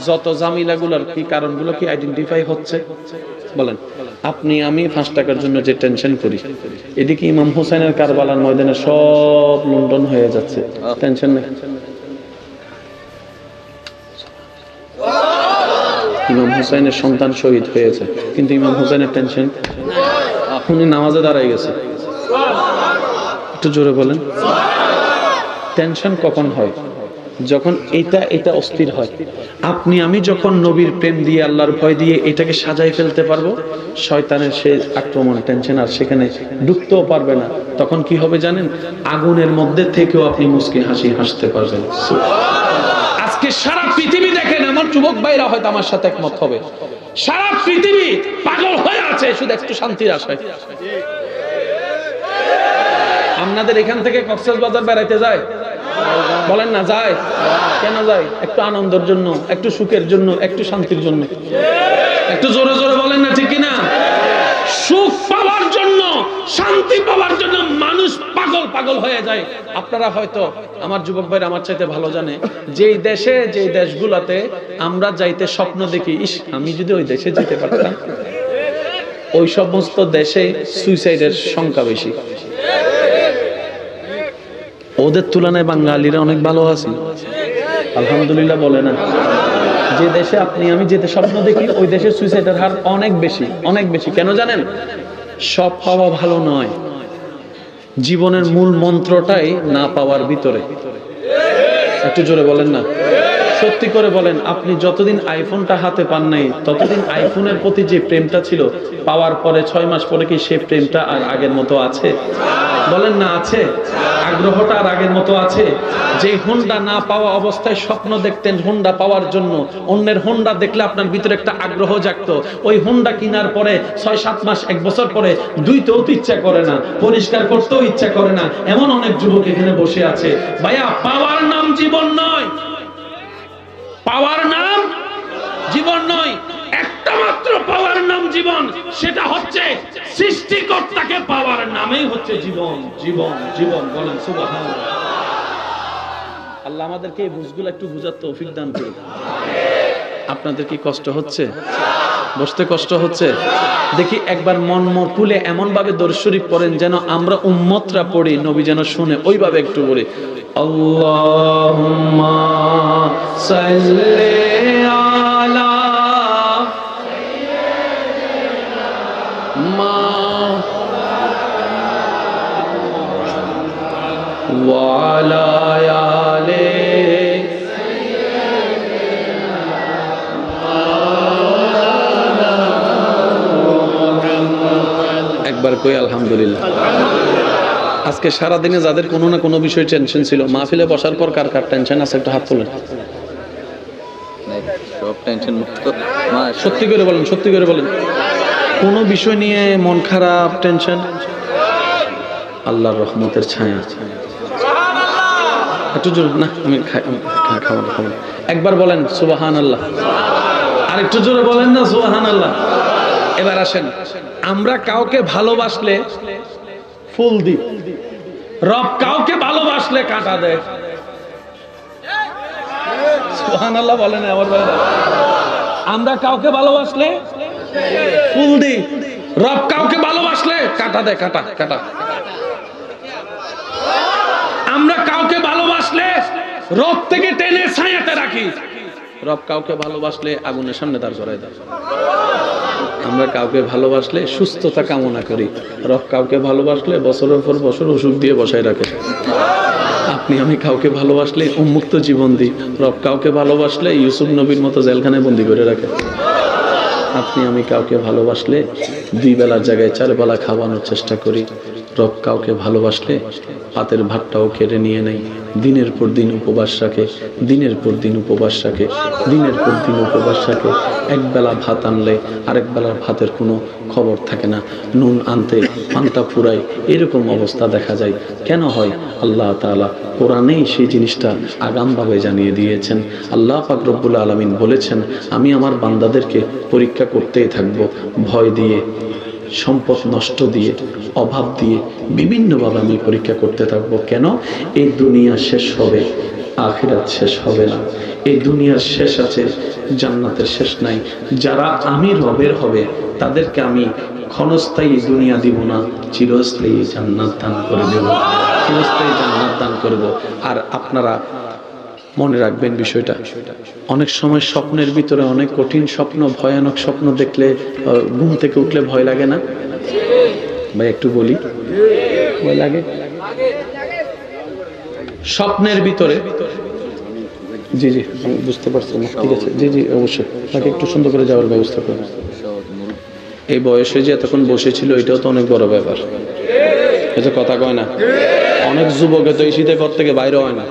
যত জামিলাগুলোর কি কারণগুলো কি আইডেন্টিফাই হচ্ছে বলেন? আপনি আমি 5 টাকার জন্য যে টেনশন করি, এদিকে ইমাম হোসেনের কারবালার ময়দানে সব লন্ডন হয়ে যাচ্ছে, টেনশন নেই। ইমাম হোসেনের সন্তান শহীদ হয়েছে, কিন্তু ইমাম হোসেনের টেনশন, উনি নামাজে দাঁড়ায় গেছে। একটু জোরে বলেন। টেনশন কখন হয়? যখন এটা অস্থির হয়। আপনি আমি যখন নবীর প্রেম দিয়ে, আল্লাহর ভয় দিয়ে এটাকে সাজাই ফেলতে পারবো, শয়তানের সে আক্রমণ, টেনশন আর সেখানে ঢুকতেও পারবে না। তখন কি হবে জানেন? আগুনের মধ্যে থেকেও আপনি মুস্কি হাসি হাসতে পারবেন। আজকে সারা পৃথিবী দেখেন, আমার যুবক ভাইরা হয়তো আমার সাথে একমত হবে, সারা পৃথিবী পাগল হয়ে আছে শুধু একটু শান্তির আশায়। আপনাদের এখান থেকে কক্সবাজার বেড়াইতে যায়, বলেন না যায়? কেন যায়? একটু আনন্দের জন্য, একটু সুখের জন্য, একটু শান্তির জন্য। একটু জোরে জোরে বলেন না, ঠিক কিনা? সুখ পাওয়ার জন্য, শান্তি পাওয়ার জন্য মানুষ পাগল পাগল হয়ে যায়। আপনারা হয়তো, আমার যুবক ভাইরা আমার চাইতে ভালো জানে, যেই দেশে, যেই দেশগুলোতে আমরা যাইতে স্বপ্ন দেখি, ইস আমি যদি ওই দেশে যেতে পারতাম, ওই সমস্ত দেশে সুইসাইডের সংখ্যা বেশি। ওদের তুলনায় বাঙালিরা অনেক ভালো আছে, আলহামদুলিল্লাহ বলে না? যে দেশে আপনি আমি যেতে স্বপ্ন দেখি, ওই দেশে সুইসাইডের হার অনেক বেশি, অনেক বেশি। কেন জানেন? সব পাওয়া ভালো নয়, জীবনের মূল মন্ত্রটাই না পাওয়ার ভিতরে। একটু জোরে বলেন না, সত্যি করে বলেন। আপনি যতদিন আইফোনটা হাতে পান নাই, ততদিন আইফোনের প্রতি যে প্রেমটা ছিল, পাওয়ার পরে 6 মাস পরে কি সেই প্রেমটা আর আগের মতো আছে? বলেন না আছে? আগ্রহটা আর আগের মতো আছে? যে হোন্ডা না পাওয়া অবস্থায় স্বপ্ন দেখতেন হোন্ডা পাওয়ার জন্য, অন্যের হোন্ডা দেখলে আপনার ভিতরে একটা আগ্রহ জাগতো, ওই হোন্ডা কেনার পরে 6-7 মাস, 1 বছর পরে ধুইতেও ইচ্ছা করে না, পরিষ্কার করতেও ইচ্ছা করে না। এমন অনেক যুবক এখানে বসে আছে। ভাইয়া, পাওয়ার নাম জীবন নয়, পাওয়ার নাম জীবন নয়। একটা মাত্র পাওয়ার নাম জীবন, সেটা হচ্ছে সৃষ্টিকর্তাকে পাওয়ার নামেই হচ্ছে জীবন। জীবন জীবন বলেন সুবহানাল্লাহ। আল্লাহ আমাদেরকে এই বুঝগুলো একটু বুঝার তৌফিক দান করুন। আপনাদের কি কষ্ট হচ্ছে? বসতে কষ্ট হচ্ছে? দেখি একবার মন খুলে এমন ভাবে দরুদ শরীফ পড়েন যেন আমরা উম্মতরা পড়ি, নবী যেন শুনে, ওইভাবে একটু পড়ি। আল্লাহুম্মা সাল্লি আলা ওয়া আলা আলি একবার কই আলহামদুলিল্লাহ। আজকে সারা দিনে যাদের কোনো না কোনো বিষয় টেনশন ছিল, মাহফিলে বসার পর কার কার টেনশন আছে একটু হাত তোলেন। সব টেনশন মুক্ত। সত্যি করে বলেন, সত্যি করে বলেন, কোন বিষয় নিয়ে মন খারাপ, টেনশন? আল্লাহর রহমতের ছায়া। একটু জোরে না, আমি খাবার খাবার একবার বলেন সুবহানাল্লাহ। আর একটু জোরে বলেন না সুবহানাল্লাহ। এবার আসেন, আমরা কাউকে ভালোবাসলে ফুল দিই, রব কাউকে ভালোবাসলে কাঁটা দেয়। সুবহানাল্লাহ বলেন, আবার বলেন। আমরা কাউকে ভালোবাসলে ফুল দিই, রব কাউকে ভালোবাসলে কাঁটা দেয়, কাঁটা কাঁটা। আমরা কাউকে ভালোবাসলে রব থেকে টেনে ছায়াতে রাখি, রব কাউকে ভালোবাসলে আগুনের সামনে দাঁড় করায় দেয়। আমরা কাউকে ভালোবাসলে সুস্থতা কামনা করি, রব কাউকে ভালোবাসলে বছরের পর বছর ওষুধ দিয়ে বসায় রাখে। আপনি আমি কাউকে ভালোবাসলে উন্মুক্ত জীবন দিই, রব কাউকে ভালোবাসলে ইউসুফ নবীর মতো জেলখানায় বন্দী করে রাখে। আপনি আমি কাউকে ভালোবাসলে 2 বেলার জায়গায় 4 বেলা খাওয়ানোর চেষ্টা করি, রব কাউকে ভালোবাসলে পাতের ভাতটাও কেড়ে নিয়ে নেয়, দিনের পর দিন উপবাস রাখে, দিনের পর দিন উপবাস রাখে, দিনের পর দিন উপবাস রাখে। একবেলা ভাত আনলে আরেক বেলার ভাতের কোনো খবর থাকে না, নুন আনতে পান্তা ফুরায়, এরকম অবস্থা দেখা যায়। কেন হয়? আল্লাহ তাআলা কোরআনেই সেই জিনিসটা আগামভাবে জানিয়ে দিয়েছেন। আল্লাহ পাক রব্বুল আলামিন বলেছেন, আমি আমার বান্দাদেরকে পরীক্ষা করতেই থাকবো, ভয় দিয়ে, সম্পদ নষ্ট দিয়ে, অভাব দিয়ে, বিভিন্নভাবে আমি পরীক্ষা করতে থাকবো। কেন? এই দুনিয়া শেষ হবে, আখিরাত শেষ হবে না। এই দুনিয়ার শেষ আছে, জান্নাতের শেষ নাই। যারা আমি রবের হবে তাদেরকে আমি ক্ষণস্থায়ী দুনিয়া দিব না, চিরস্থায়ী জান্নাত দান করে দেব, চিরস্থায়ী জান্নাত দান করব। আর আপনারা মনে রাখবেন বিষয়টা, অনেক সময় স্বপ্নের ভিতরে অনেক কঠিন স্বপ্ন, ভয়ানক স্বপ্ন দেখলে ঘুম থেকে উঠলে ভয় লাগে না ভাই? একটু বলি, ভয় লাগে? স্বপ্নের ভিতরে, জি জি বুঝতে পারছি, ঠিক আছে, জি জি অবশ্যই, তাকে একটু সুন্দর করে যাওয়ার ব্যবস্থা করুন। এই বয়সে যে এতক্ষণ বসেছিল এটাও তো অনেক বড় ব্যাপার, এটা কথা কয় না। অনেক যুবকে তো এই শীতে ঘর থেকে বাইরে হয় না,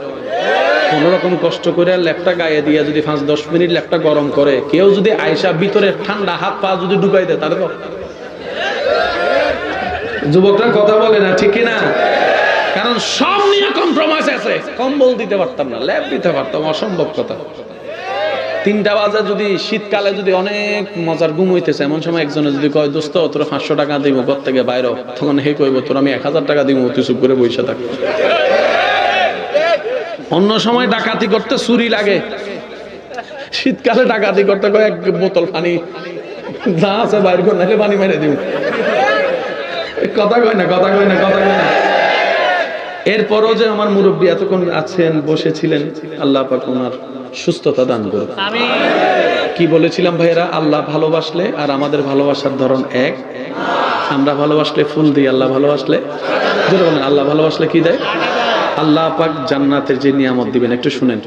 কোন রকম কষ্ট করে ল্যাপটা গায়ে দিয়ে যদি 5-10 মিনিট ল্যাপটা গরম করে, কেউ যদি আয়সা ভিতরে ঠান্ডা হাত পা যদি ঢুকাই দেয়, তাহলে যুবকরা কথা বলে না, ঠিক না? কারণ সব নিয়ে কম্প্রোমাইজ আছে। কম্বল দিতে পারতাম না, ল্যাপ দিতে পারতাম, অসম্ভব কথা। 3টা বাজে যদি শীতকালে যদি অনেক মজার ঘুম হইতেছে, এমন সময় একজনে যদি কয়, দোস্ত তোর 500 টাকা দিব ঘর থেকে বাইরে, তখন হে কইব, তোর আমি 1000 টাকা দিব, তুই চুপ করে বসে থাক। অন্য সময় ডাকাতি করতে চুরি লাগে, শীতকালে ডাকাতি করতে কয় 1 বোতল পানি যা আছে বাইর করে, নাহলে পানি মেরে দিব। কথা কয় না, কথা কয় না, কথা কয় না। এরপরও যে আমার মুরব্বী এতক্ষণ আছেন, বসেছিলেন, আল্লাহ পাক ওনার সুস্থতা দান করুন। কি বলেছিলাম ভাইয়েরা? আল্লাহ ভালোবাসলে আর আমাদের ভালোবাসার ধরন এক। আমরা ভালোবাসলে ফুল দিই, আল্লাহ ভালোবাসলে, আল্লাহ ভালোবাসলে কি দেয়? আল্লাহ পাক জান্নাতের যে নিয়ামত দিবেন, একটু শুনেন।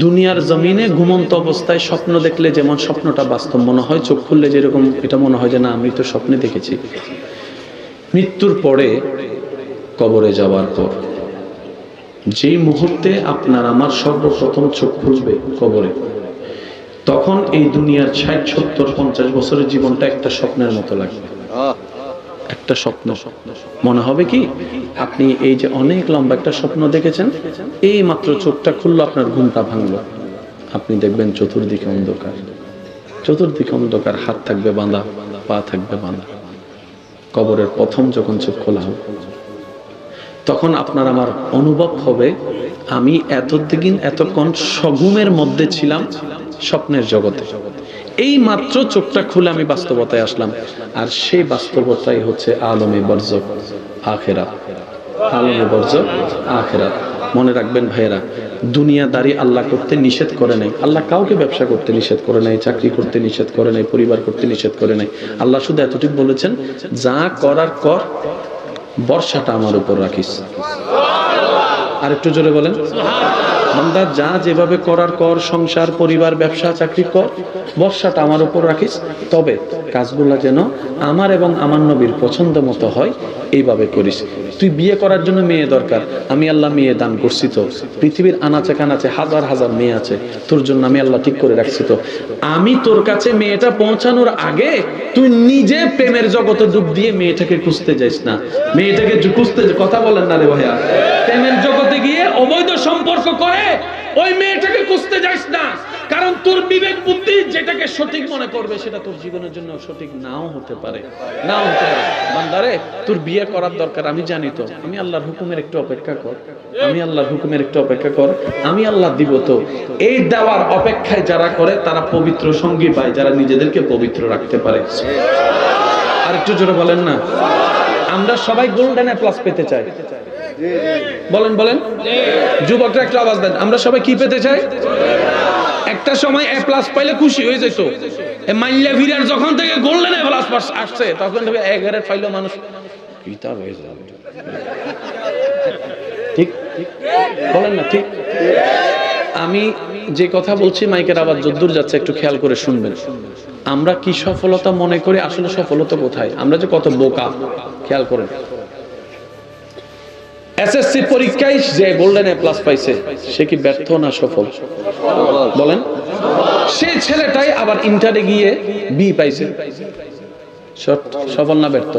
দুনিয়ার জমিনে ঘুমন্ত অবস্থায় স্বপ্ন দেখলে যেমন স্বপ্নটা বাস্তব মনে হয়, চোখ খুললে যেরকম এটা মনে হয় যে না আমি তো স্বপ্নে দেখেছি, মৃত্যুর পরে, কবরে যাওয়ার পর, যেই মুহূর্তে আপনার আমার সর্বপ্রথম চোখ খুলবে কবরে, তখন এই দুনিয়ার 60, 70, 50 বছরের জীবনটা একটা স্বপ্নের মতো লাগবে। একটা স্বপ্ন মনে হবে কি আপনি এই যে অনেক লম্বা একটা স্বপ্ন দেখেছেন, এই মাত্র চোখটা খুললো, আপনার ঘুমটা ভাঙলো, আপনি দেখবেন চতুর্দিকে অন্ধকার, চতুর্দিকে অন্ধকার, হাত থাকবে বাঁধা, পা থাকবে বাঁধা। কবরের প্রথম যখন চোখ খোলা হবে, তখন আপনার আমার অনুভব হবে আমি এতক্ষণ সগুমের মধ্যে ছিলাম, স্বপ্নের জগতে। এই মাত্র চোখটা খুলে আমি বাস্তবতায় আসলাম। আর সেই বাস্তবতাই হচ্ছে আলমে বরজখ আখিরাত, আলমে বরজখ আখিরাত। মনে রাখবেন ভাইয়েরা, দুনিয়াদারি আল্লাহ করতে নিষেধ করে নাই। আল্লাহ কাউকে ব্যবসা করতে নিষেধ করে নাই, চাকরি করতে নিষেধ করে নাই, পরিবার করতে নিষেধ করে নাই। আল্লাহ শুধু এতটুকু বলেছেন, যা করার কর, বর্ষাটা আমার উপর রাখিস। আর একটু জোরে বলেন, বান্দা যা যেভাবে করার কর, সংসার, পরিবার, ব্যবসা, চাকরি কর, বর্ষাটা আমার উপর রাখিস। তবে কাজগুলা যেন আমার এবং আমার নবীর পছন্দ মতো হয়, এইভাবে করিস। তুই বিয়ে করার জন্য মেয়ে দরকার, আমি আল্লাহ মেয়ে দান করছি। তো পৃথিবীর আনাচে কানাচে হাজার হাজার মেয়ে আছে, তোর জন্য আমি আল্লাহ ঠিক করে রাখছি। তো আমি তোর কাছে মেয়েটা পৌঁছানোর আগে তুই নিজে প্রেমের জগতে ডুব দিয়ে মেয়েটাকে খুঁজতে যাইস না। মেয়েটাকে খুঁজতে, কথা বলেন না রে ভাইয়া, প্রেমের জগতে গিয়ে অবৈধ সম্পর্ক করে ওই মেয়েটাকে খুঁজতে যাইস না। কারণ তোর বিবেক বুদ্ধি যেটাকে সঠিক মনে করবে সেটা তোর জীবনের জন্য সঠিক নাও হতে পারে, নাও হতে পারে। বান্দারে, তোর বিয়ে করার দরকার, আমি জানি। তো আমি আল্লাহর হুকুমের একটু অপেক্ষা কর, আমি আল্লাহর হুকুমের একটু অপেক্ষা কর, আমি আল্লাহ দিব। তো এই দেওয়ার অপেক্ষায় যারা করে তারা পবিত্র সঙ্গী পায়, যারা নিজেদেরকে পবিত্র রাখতে পারে। আর একটু জোরে বলেন না। আমরা সবাই গোল্ডেন এ প্লাস পেতে চাই, বলেন বলেন, যুবকরা একটু আওয়াজ দেন। আমরা সবাই কি পেতে চাই? একটা সময় এ প্লাস পাইলে খুশি হয়ে যেত। মাইল্লা ভিড়ার যখন থেকে গোল্ডেন এ প্লাস আসছে, তখন থেকে 11 পাইলো মানুষ কিতাব হয়ে যাবে। ঠিক বলেন না? ঠিক। আমি যে কথা বলছি মাইকের আওয়াজ যদ্দূর যাচ্ছে একটু খেয়াল করে শুনবেন। আমরা কি সফলতা মনে করি, আসলে সফলতা কোথায়? আমরা যে কত বোকা, খেয়াল করেন। এসএসসি পরীক্ষায় যে গোল্ডেন এ প্লাস পাইছে সে কি ব্যর্থ না সফল? বলেন। সেই ছেলেটাই আবার ইন্টারে গিয়ে বি পাইছে, সফল না ব্যর্থ?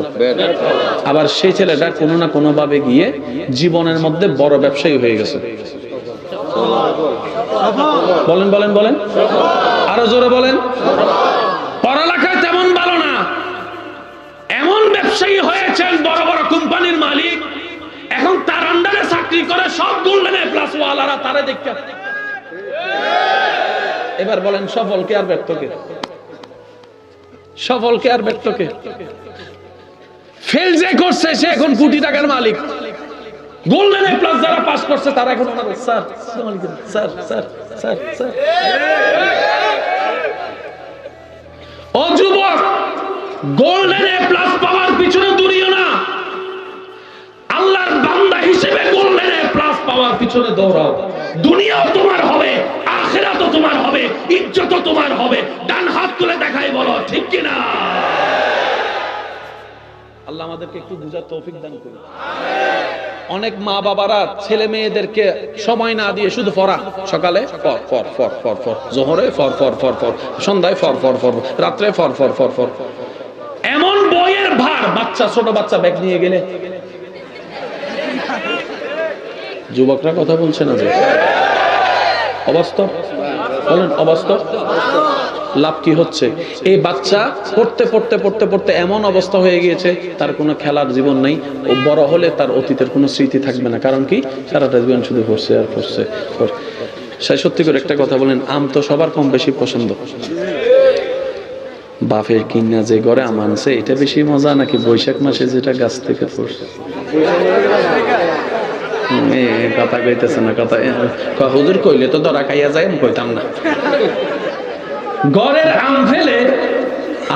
আবার সেই ছেলেটা কোনো না কোনো ভাবে গিয়ে জীবনের মধ্যে বড় ব্যবসায়ী হয়ে গেছে। বলেন বলেন বলেন, আরো জোরে বলেন। পড়ালেখায় তেমন ভালো না, এমন ব্যবসায়ী হয়েছেন, বড় বড় কোম্পানির মালিক, এখন তার আন্ডারে চাকরি করে সব গোল্ডেন এ প্লাস ওয়ালারা তারে দেখতে। এবার বলেন সফল কে আর ব্যর্থ কে? সফল কে আর ব্যর্থ কে? ফেল যে করছে সে এখন কোটি টাকার মালিক। গোল্ডেন এ প্লাস যারা পাস করছে তারা এখন sir sir sir sir sir. ও যুবক, গোল্ডেন এ প্লাস পাওয়ার পিছনে দৌড়িও না, আল্লাহর বান্দা হিসেবে গোল্ডেন এ প্লাস পাওয়ার পিছনে দৌড়াও। দুনিয়াও তোমার হবে, আখিরাতও তোমার হবে, ইজ্জতও তোমার হবে। ডান হাত তুলে দেখাই বলো ঠিক কিনা? আল্লাহ আমাদেরকে একটু বুঝার তৌফিক দান করুন। অনেক মা বাবারা ছেলে মেয়েদেরকে সময় না দিয়ে শুধু পড়া, সকালে for for for for for, জোহরে ফর ফর ফর ফর, সন্ধ্যায় ফর ফর ফর, রাত্রে ফর ফর ফর ফর। এমন বইয়ের ভার, বাচ্চা ছোট বাচ্চা ব্যাগ নিয়ে গেলে। যুবকরা কথা বলছে না যে? অবাস্তব বলেন, অবাস্তব। লাভ কি হচ্ছে? এই বাচ্চা পড়তে পড়তে পড়তে পড়তে এমন অবস্থা হয়ে গিয়েছে তার কোনো খেলার জীবন নাই। ও বড় হলে তার অতীতের কোনো স্মৃতি থাকবে না। কারণ কি? সারাটা জীবন শুধু পড়ছে আর পড়ছে। সত্যি করে একটা কথা বলেন, আম তো সবার কম বেশি পছন্দ। বাফের কিনা যে ঘরে আম আনছে এটা বেশি মজা নাকি বৈশাখ মাসে যেটা গাছ থেকে পড়ছে? কথা কইতেছে না, কথা হুজুর কইলে তো ধরা খাইয়া যায়, আমি কইতাম না। ঘরের আম ফেলে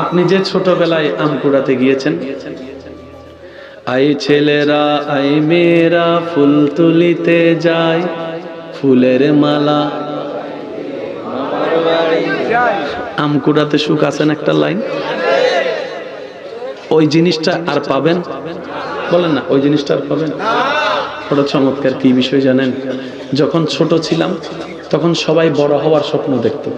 আপনি যে ছোটবেলায় আম কুড়াতে গিয়েছেন, আই ছেলেরা আই মেয়েরা ফুল তুলিতে যায়, ফুলের মালা। আম কুড়াতে সুখ আছেন একটা লাইন, ওই জিনিসটা আর পাবেন? বলেন না, ওই জিনিসটা আর পাবেন? বড় চমৎকার কি বিষয় জানেন? যখন ছোট ছিলাম তখন সবাই বড় হওয়ার স্বপ্ন দেখতো।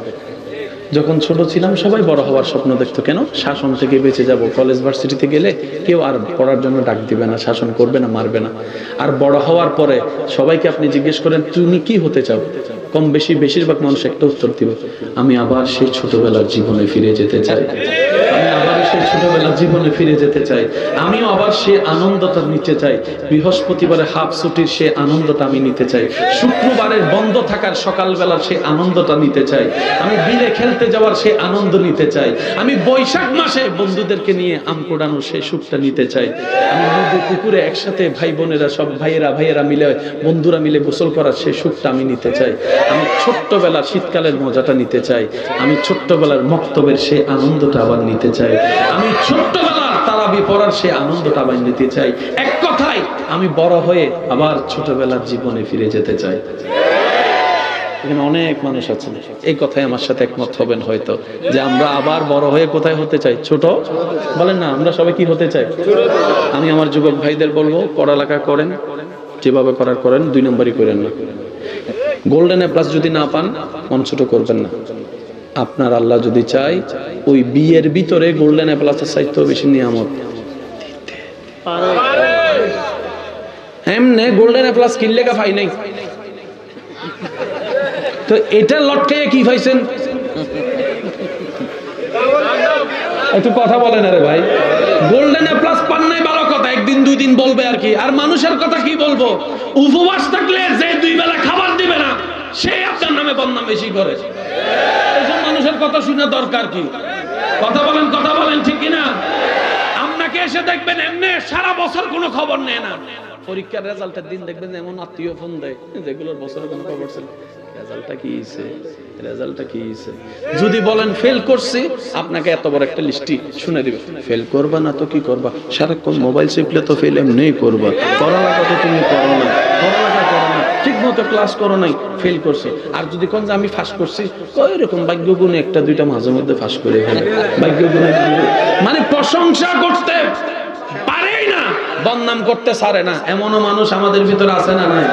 যখন ছোট ছিলাম সবাই বড় হওয়ার স্বপ্ন দেখতো। কেন? শাসন থেকে বেঁচে যাব। কলেজ ভার্সিটিতে গেলে কেউ আর পড়ার জন্য ডাক দিবে না, শাসন করবে না, মারবে না। আর বড় হওয়ার পরে সবাইকে আপনি জিজ্ঞেস করেন তুমি কি হতে চাও, কম বেশি বেশিরভাগ মানুষ একটা উত্তর দিবে, আমি আবার সেই ছোটবেলার জীবনে ফিরে যেতে চাই। আমি আবার সেই ছোটবেলার জীবনে ফিরে যেতে চাই। আমিও আবার সেই আনন্দটা নিতে চাই। বৃহস্পতিবারে হাফ ছুটির সেই আনন্দটা আমি নিতে চাই। শুক্রবারের বন্ধ থাকার সকালবেলার সেই আনন্দটা নিতে চাই। আমি বিলে খেলতে যাওয়ার সেই আনন্দ নিতে চাই। আমি বৈশাখ মাসে বন্ধুদেরকে নিয়ে আম কোড়ানোর সেই সুখটা নিতে চাই। আমি নদী পুকুরে একসাথে ভাই বোনেরা সব ভাইয়েরা মিলে বন্ধুরা মিলে গোসল করার সেই সুখটা আমি নিতে চাই। আমি ছোট্টবেলার শীতকালের মজাটা নিতে চাই। আমি ছোট্টবেলার মক্তবের সেই আনন্দটা আবার নিতে চাই। আমি ছোট্টবেলার তারাবি পড়ার সেই আনন্দটা আবার নিতে চাই। এক কথায় আমি বড় হয়ে আবার ছোটবেলার জীবনে ফিরে যেতে চাই। এখানে অনেক মানুষ আছেন এই কথায় আমার সাথে একমত হবেন হয়তো, যে আমরা আবার বড় হয়ে কোথায় হতে চাই? ছোট। বলেন না, আমরা সবাই কি হতে চাই? আমি আমার যুবক ভাইদের বলবো, পড়ালেখা করেন, যেভাবে করার করেন, 2 নম্বরই করেন না। গোল্ডেন এ প্লাস যদি না পান মন ছোট করবেন না। আপনার আল্লাহ যদি চাই ওই বিয়ের ভিতরে গোল্ডেন এ প্লাসের চাইতেও বেশি নিয়ামত দিতে পারে। এমনে গোল্ডেন এ প্লাস কিনলে কা পাই নাই, তো এটা লটকাইয়া কি পাইছেন? একটু কথা বলেন আরে ভাই। গোল্ডেন এ প্লাস পান নাই ভালো কথা, 1 দিন 2 দিন বলবে আর কি। আর মানুষের কথা কি বলবো? উপবাস থাকলে যে 2 বেলা খাবার দিবে না সে আপনার নামে বদনাম বেশি করে। এইসব মানুষের কথা শুনে দরকার কি? কথা বলেন ঠিক কিনা? আপনাকে এসে দেখবেন এমনি সারা বছর কোনো খবর নেয় না, পরীক্ষার রেজাল্টের দিন দেখবেন এমন আত্মীয় ফোন দেয় যেগুলোর বছরে কোনো খবর ছিল। রেজাল্টটা কি হয়েছে? যদি বলেন ফেল করছি, আপনাকে এত বড় একটা লিস্টি শুনে দিবে। ফেল করবা না তো কি করবা? সারাক্ষণ মোবাইল চিপলে তো ফেল এমনি করবা। পড়ালেখা তো তুমি করো না, পড়ালেখা করো না। ঠিক মতো ক্লাস করো নাই, ফেল করছো। আর যদি কোন যে আমি ফাঁস করছি, ওই রকম ভাগ্য গুণে একটা দুইটা মাঝে মধ্যে ফাঁস করে ফেলে, ভাগ্য গুণে মানে প্রশংসা করতে পারেই না, বদনাম করতে ছাড়ে না, এমনও মানুষ আমাদের ভিতরে আছে না নাই?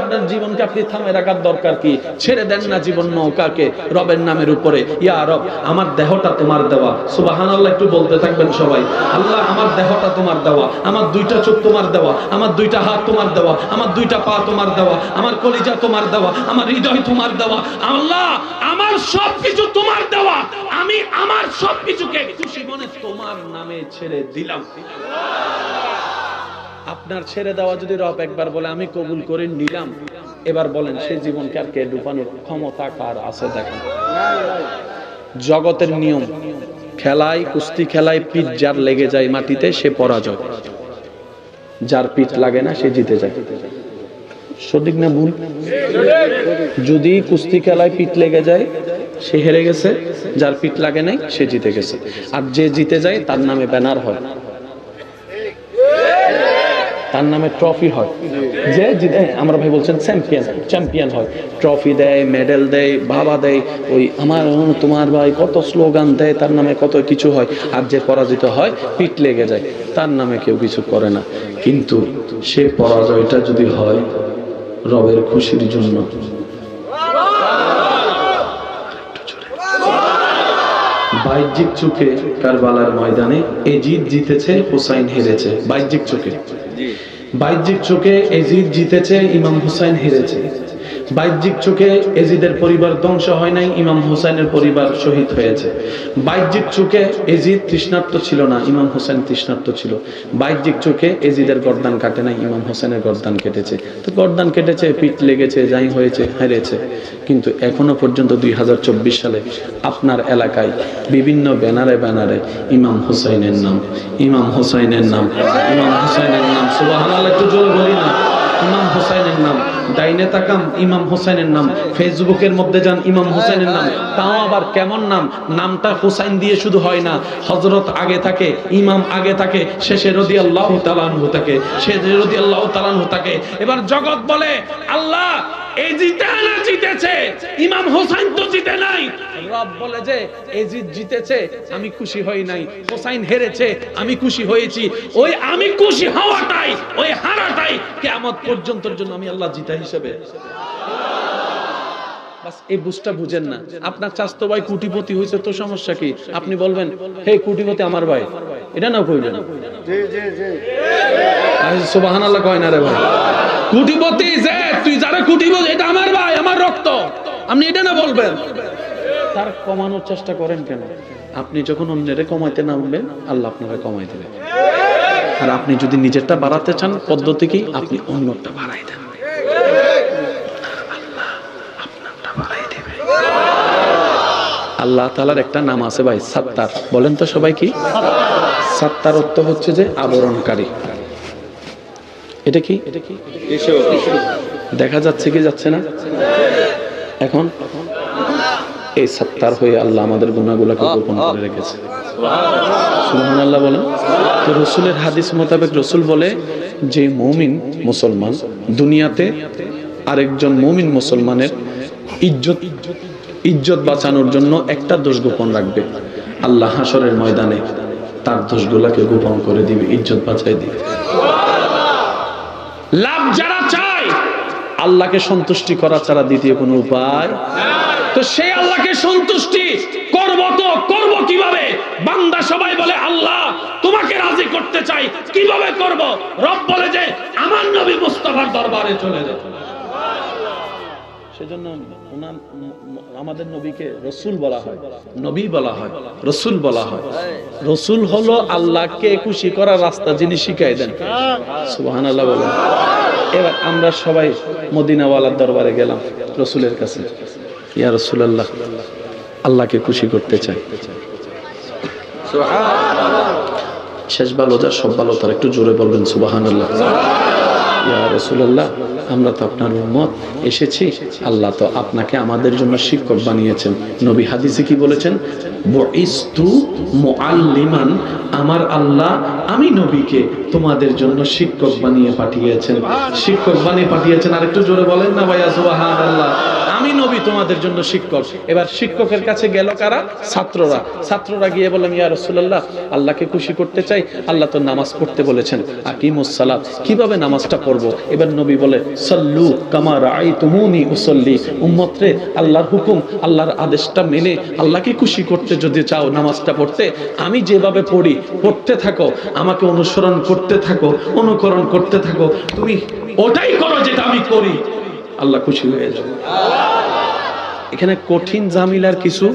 আপনার জীবনকে আপনি থামে রাখার দরকার কি? ছেড়ে দেন না জীবন নৌকাকে রবের নামের উপরে। ইয়া রব, আমার দেহটা তোমার দেওয়া, সুবহানাল্লাহ একটু বলতে থাকবেন সবাই। আল্লাহ, আমার দেহটা তোমার দেওয়া, আমার দুইটা চোখ তোমার দেওয়া, আমার দুইটা হাত তোমার দেওয়া, আমার দুইটা পা তোমার দেওয়া, আমার কলিজা তোমার দেওয়া, আমার হৃদয় তোমার দেওয়া। আল্লাহ, আমার সবকিছু তোমার দেওয়া, আমি আমার সবকিছুকে খুশি মনে তোমার নামে ছেড়ে দিলাম। আপনার ছেড়ে দেওয়া যদি রব একবার বলে আমি কবুল করে নিলাম, এবার বলেন সেই জীবনকে আর কে ডুবানোর ক্ষমতা কার আছে? দেখেন, জগতের নিয়ম, খেলায় কুস্তি খেলায় পিঠ যার লেগে যায় মাটিতে সে পরাজয়, যার পিঠ লাগে না সে জিতে যায়। সঠিক না ভুল? যদি কুস্তি খেলায় পিঠ লেগে যায় সে হেরে গেছে, যার পিঠ লাগে নাই সে জিতে গেছে। আর যে জিতে যায় তার নামে ব্যানার হয়, তার নামে ট্রফি হয়। যে আমরা ভাই বলছেন চ্যাম্পিয়ন হয়, ট্রফি দেয়, মেডেল দেয়, বাবা দেয়, ওই আমার তোমার ভাই কত স্লোগান দেয়, তার নামে কত কিছু হয়। আর যে পরাজিত হয়, পিঠ লেগে যায়, তার নামে কেউ কিছু করে না। কিন্তু সে পরাজয়টা যদি হয় রবের খুশির জন্য, বাহ্যিক চোখে কারবালার ময়দানে এজিদ জিতেছে, হুসাইন হেরেছে। বাহ্যিক চোখে, বাহ্যিক চোখে এজিদ জিতেছে, ইমাম হুসাইন হেরেছে। বাহ্যিক চোখে এজিদের পরিবার ধ্বংস হয় নাই, ইমাম হুসাইনের পরিবার শহীদ হয়েছে। বাহ্যিক চোখে এজিদ তৃষ্ণার্ত ছিল না, ইমাম হুসাইন তৃষ্ণার্ত ছিল। বাহ্যিক চোখে এজিদের গর্দান কাটে নাই, ইমাম হুসাইনের গর্দান কেটেছে। তো গর্দান কেটেছে, পিঠ লেগেছে, যাই হয়েছে, হেরেছে। কিন্তু এখনো পর্যন্ত 2024 সালে আপনার এলাকায় বিভিন্ন ব্যানারে ব্যানারে ইমাম হুসাইনের নাম, ইমাম হুসাইনের নাম, ইমাম হুসাইনের নাম। সুবহানাল্লাহ, একটু জোরে বলি না, ইমাম হুসাইনের নাম। ডাইনে তাকাম, ইমাম হুসাইনের নাম। ফেসবুকের মধ্যে যান, ইমাম হুসাইনের নাম। তাও আবার কেমন নাম? নামটা হুসাইন দিয়ে শুধু হয় না, হযরত আগে থাকে, ইমাম আগে থাকে, শেষে রাদিয়াল্লাহু তাআলা আনহু থাকে, শেষে রাদিয়াল্লাহু তাআলা আনহু থাকে। এবার জগৎ বলে আল্লাহ এজিদ না জিতেছে, ইমাম হুসাইন তো জিতে নাই। রব বলে যে এজিদ জিতেছে, আমি খুশি হই নাই, হুসাইন হেরেছে, আমি খুশি হয়েছি। ওই আমি খুশি হওয়াটাই, ওই হারাটাই কিয়ামত পর্যন্তর জন্য আমি আল্লাহ জিতা হিসেবে। বাস এই বুঝটা বুঝেন না। আপনার চাচতো ভাই কোটিপতি হয়েছে তো সমস্যা কি? আপনি বলবেন হে কোটিপতি আমার ভাই, এটা না কইবেন। জি জি জি, সুবহানাল্লাহ কয় না রে ভাই। কোটিপতি যে তুই যারা কোটিপতি, এটা আমার ভাই, আমার রক্ত, আপনি এটা না বলবেন। তার কমানোর চেষ্টা করেন কেন? আপনি যখন অন্যেরে কমাইতে নামবেন, আল্লাহ আপনারা কমাই দেবে। আর আপনি যদি নিজেরটা বাড়াতে চান, পদ্ধতি কি? আপনি অন্যটা বাড়াই দেন, আল্লাহ তাআলার একটা নাম আছে ভাই, সাত্তার। বলেন তো সবাই কি? সাত্তার অর্থ হচ্ছে যে আবরণকারী। এটা কি? দেখা যাচ্ছে কি যাচ্ছে না? এখন এই সাত্তার হয়ে আল্লাহ আমাদের গুনাহগুলোকে গোপন করে রেখেছে। সুবহানাল্লাহ বলেন। তো রাসূলের হাদিস মোতাবেক রাসূল বলে যে মুমিন মুসলমান দুনিয়াতে আরেকজন মুমিন মুসলমানের ইজ্জত বাঁচানোর জন্য একটা দোষ গোপন রাখবে, আল্লাহ হাসরের ময়দানে তার দোষগুলোকে গোপন করে দিবে, ইজ্জত বাঁচাই দিবে। লাভ যারা চায় আল্লাহকে সন্তুষ্টি করা ছাড়া দ্বিতীয় কোনো উপায়, তো সেই আল্লাহকে সন্তুষ্টি করব তো করব কিভাবে? বান্দা সবাই বলে আল্লাহ তোমাকে রাজি করতে চাই, কিভাবে করব? রব বলে যে আমার নবী মুস্তাফার দরবারে চলে যাও। সেজন্য আমাদের নবীকে রাসূল বলা হয়, নবী বলা হয়, রাসূল বলা হয়। রাসূল হলো আল্লাহকে খুশি করার রাস্তা, যিনি শিখাই দেন। সুবহানাল্লাহ বলেন। এবার আমরা সবাই মদিনাওয়ালার দরবারে গেলাম, রাসূলের কাছে, ইয়া রাসূলুল্লাহ আল্লাহকে খুশি করতে চাই। সুবহানাল্লাহ। শেষ ভালো যার সব ভালো তার, একটু জোরে বলবেন সুবহানাল্লাহ। ইয়া রাসূলুল্লাহ, আমরা তো আপনার উম্মত, এসেছি, আল্লাহ তো আপনাকে আমাদের জন্য শিক্ষক বানিয়েছেন। নবী হাদিসে কি বলেছেন? বুইস্তু মুআল্লিমান, আমার আল্লাহ আমি নবীকে তোমাদের জন্য শিক্ষক বানিয়ে পাঠিয়েছেন। শিক্ষক বানিয়ে পাঠিয়েছেন, আরেকটু জোরে বলেন না ভাইয়া সুবহানাল্লাহ। আমি নবী তোমাদের জন্য শিক্ষক। এবার শিক্ষকের কাছে গেল কারা? ছাত্ররা। ছাত্ররা গিয়ে বললেন, ইয়া রাসূলুল্লাহ, আল্লাহকে খুশি করতে চাই, আল্লাহ তো নামাজ পড়তে বলেছেন, আকিমুস সালাত, কিভাবে নামাজটা পড়ব? এবার নবী বলে, সাল্লু কামা রাআইতুমুনি উসাল্লি। উম্মত রে, আল্লাহর হুকুম, আল্লাহর আদেশটা মেনে আল্লাহকে খুশি করতে যদি চাও নামাজটা পড়তে, আমি যেভাবে পড়ি পড়তে থাকো, আমাকে অনুসরণ করতে থাকো, অনুকরণ করতে থাকো, তুমি ওটাই করো যেটা আমি করি, আল্লাহ খুশি হয়ে যাবে। এখানে কঠিন জামিলার কিছু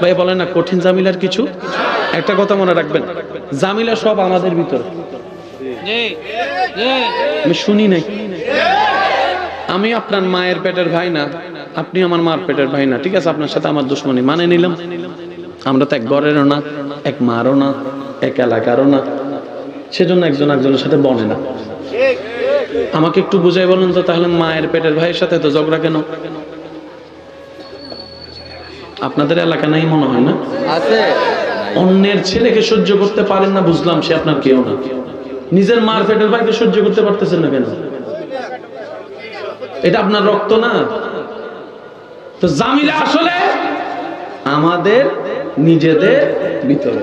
ভাই বলেন না, কঠিন জামিলার কিছু। একটা কথা মনে রাখবেন, জামিলা সব আমাদের ভিতরে, আমি শুনি নাই। আমি আপনার মায়ের পেটের ভাই না, আপনি আমার মার পেটের ভাই না, ঠিক আছে, আপনার সাথে আমার দুশ্মনী মানে নিলাম। আমরা তো এক ঘরেরও না, এক মারও না, এক এলাকারও না, সেজন্য একজন একজনের সাথে বনে না। আমাকে একটু বুঝাই বলুন তো, তাহলে মায়ের পেটের ভাইয়ের সাথে তো ঝগড়া কেন? আপনাদের এলাকা নাই মনে হয় না? আছে। অন্যের ছেলেকে সহ্য করতে পারেন না, বুঝলাম, সে আপনার কেউ না। নিজের মার পেটের ভাইকে সহ্য করতে পারতেছেন না কেন? এটা আপনার রক্ত না। তো জামিলা আসলে আমাদের নিজেদের ভিতরে,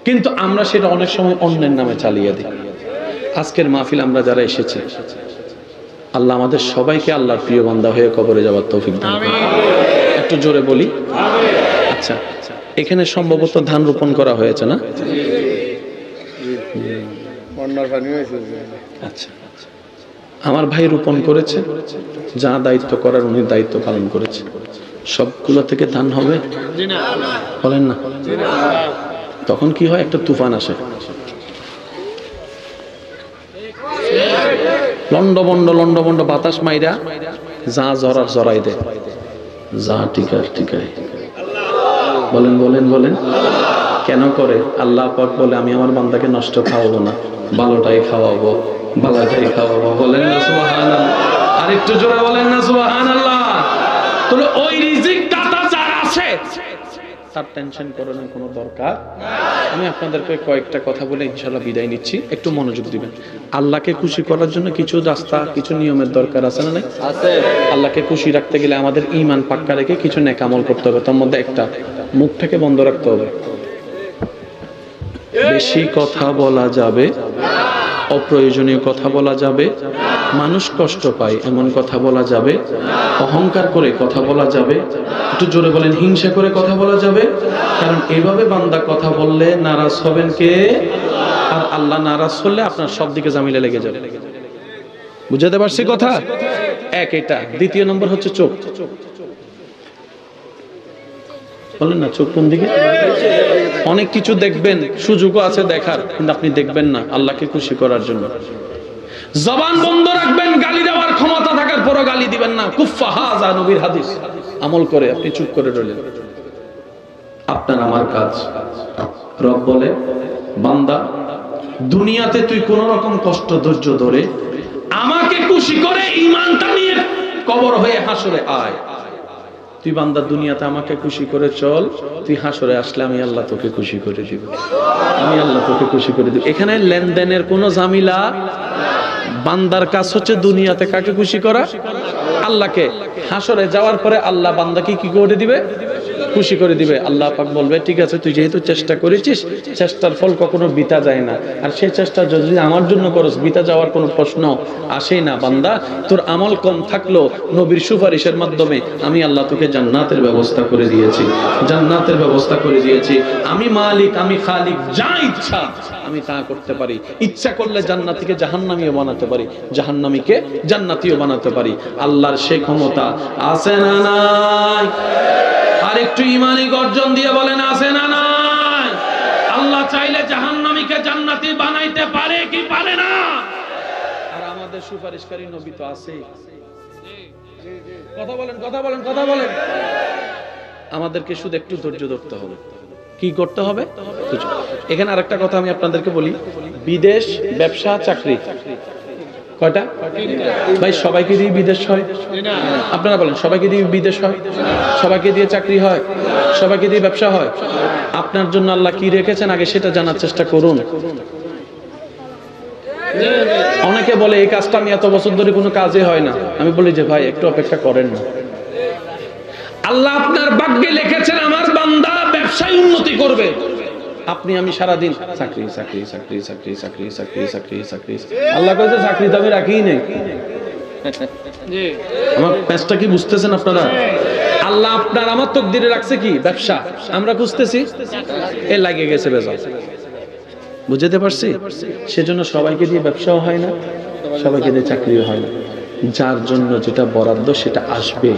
কিন্তু আমরা সেটা অনেক সময় অন্যের নামে চালিয়ে দিই। আজকের মাহফিল আমরা যারা এসেছি, আল্লাহ আমাদের সবাইকে আল্লাহর প্রিয় বান্দা হয়ে কবরে যাওয়ার তৌফিক দান করুন। একটু জোরে বলি। আচ্ছা, এখানে সম্ভবত ধান রোপণ করা হয়েছে না? আচ্ছা, আমার ভাই রোপণ করেছে, যা দায়িত্ব করার উনি দায়িত্ব পালন করেছে। সবগুলো থেকে ধান হবে বলেন না? তখন কি হয়? একটা তুফান আসে, লন্ড বাতাস মাইরা যা জরার জরাই দেয়, যা টিকার টিকায়। বলেন বলেন বলেন, কেন করে? আল্লাহ পাক বলে, আমি আমার বান্দাকে নষ্ট খাওয়াবো না, ভালোটাই খাওয়াবো, ভালোটাই খাওয়াবো। বলেন না সুবহানাল্লাহ? আর একটু জোরে বলেন না সুবহানাল্লাহ? তাহলে ওই রিজিক দাতা যার আছে, তার টেনশন করার কোনো দরকার। আমি আপনাদেরকে কয়েকটা কথা বলে ইনশাআল্লাহ বিদায় নিচ্ছি, একটু মনোযোগ দিবেন। আল্লাহকে খুশি করার জন্য কিছু রাস্তা, কিছু নিয়মের দরকার আছে না? নাই আছে। আল্লাহকে খুশি রাখতে গেলে আমাদের ঈমান পাক্কা রেখে কিছু নেক আমল করতে হবে। তার মধ্যে একটা, মুখটাকে বন্ধ রাখতে হবে। বেশি কথা বলা যাবে, অপ্রয়োজনীয় কথা বলা যাবে, মানুষ কষ্ট পায় এমন কথা বলা যাবে, অহংকার করে কথা বলা যাবে, একটু জোরে বলেন, হিংসা করে কথা বলা যাবে। কারণ এভাবে বান্দা কথা বললে নারাজ হবেন কে? আর আল্লাহ নারাজ হলে আপনার সব দিকে জামিলা লেগে যাবে। বুঝাতে পারছি কথা? এক এটা। দ্বিতীয় নম্বর হচ্ছে চোখ। বলেন না, চোখ কোন দিকে? অনেক কিছু দেখবেন, সুযোগও আছে দেখার, কিন্তু আপনি দেখবেন না আল্লাহকে খুশি করার জন্য। জবান বন্ধ রাখবেন, গালি দেওয়ার ক্ষমতা থাকার পরও গালি দিবেন না। কুফা হাযা নবীর হাদিস। আমল করে আপনি চুপ করে রইলেন। আপনার আমার কাজ। রব বলে, বান্দা দুনিয়াতে তুই কোন রকম কষ্ট ধৈর্য ধরে আমাকে খুশি করে ঈমানটা নিয়ে কবর হয়ে হাসরে আয়। তুই বান্দা দুনিয়াতে আমাকে খুশি করে চল, তুই হাসরে আসলে আমি আল্লাহ তোকে খুশি করে দিব, আমি আল্লাহ তোকে খুশি করে দিব। এখানে লেনদেনের কোনো ঝামেলা। বান্দার কাজ হচ্ছে দুনিয়াতে কাকে খুশি করা? আল্লাহকে। হাসরে যাওয়ার পরে আল্লাহ বান্দাকে কি করে দিবে? খুশি করে দিবে। আল্লাহ পাক বলবে, ঠিক আছে, তুই যেহেতু চেষ্টা করেছিস, চেষ্টার ফল কখনো বৃথা যায় না। আর সেই চেষ্টা যদি আমার জন্য করস, বৃথা যাওয়ার কোনো প্রশ্ন আসেই না। বান্দা, তোর আমল কম থাকলো, নবীর সুপারিশের মাধ্যমে আমি আল্লাহ তোকে জান্নাতের ব্যবস্থা করে দিয়েছি, জান্নাতের ব্যবস্থা করে দিয়েছি। আমি মালিক, আমি খালিক, যা ইচ্ছা আমি তা করতে পারি। ইচ্ছা করলে জান্নাতীকে জাহান্নামীও বানাতে পারি, জাহান্নামীকে জান্নাতীও বানাতে পারি। আল্লাহর সেই ক্ষমতা আছে না নাই? আর একটু ঈমানি গর্জন দিয়ে বলেন, আছে না নাই? আল্লাহ চাইলে জাহান্নামীকে জান্নাতি বানাইতে পারে কি পারে না? আর আমাদের সুপারিশকারী নবী তো আছে। কথা বলেন, কথা বলেন, কথা বলেন। আমাদেরকে শুধু একটু ধৈর্য ধরতে হবে। কি করতে হবে? এখানে আরেকটা কথা আমি আপনাদেরকে বলি, বিদেশ, ব্যবসা, চাকরি, কয়টা ভাই? সবাইকে দিয়ে বিদেশ হয়? আপনারা বলেন, সবাইকে দিয়ে বিদেশ হয়? সবাইকে দিয়ে চাকরি হয়? সবাইকে দিয়ে ব্যবসা হয়? আপনার জন্য আল্লাহ কি রেখেছেন আগে সেটা জানার চেষ্টা করুন। অনেকে বলে এই কাজটা আমি এত বছর ধরে কোনো কাজে হয় না। আমি বলি যে ভাই একটু অপেক্ষা করেন না। আল্লাহ আপনার ভাগ্যে লিখেছেন আমার বান্দা ব্যবসায় উন্নতি করবে। আপনি আমি সারাদিন চাকরি চাকরি চাকরি চাকরি চাকরি চাকরি চাকরি চাকরি। আল্লাহ কইছে চাকরি তো আমি রাখিই নেই। আমার পেশটা কি বুঝতেছেন আপনারা? আল্লাহ আপনার আমার তকদিরে রাখছে কি? ব্যবসা। আমরা খুঁজতেছি, এ লাগে গেছে বেজাল। বুঝতে পারছি? সেজন্য সবাইকে দিয়ে ব্যবসাও হয় না, সবাইকে দিয়ে চাকরিও হয় না। যার জন্য যেটা বরাদ্দ সেটা আসবে।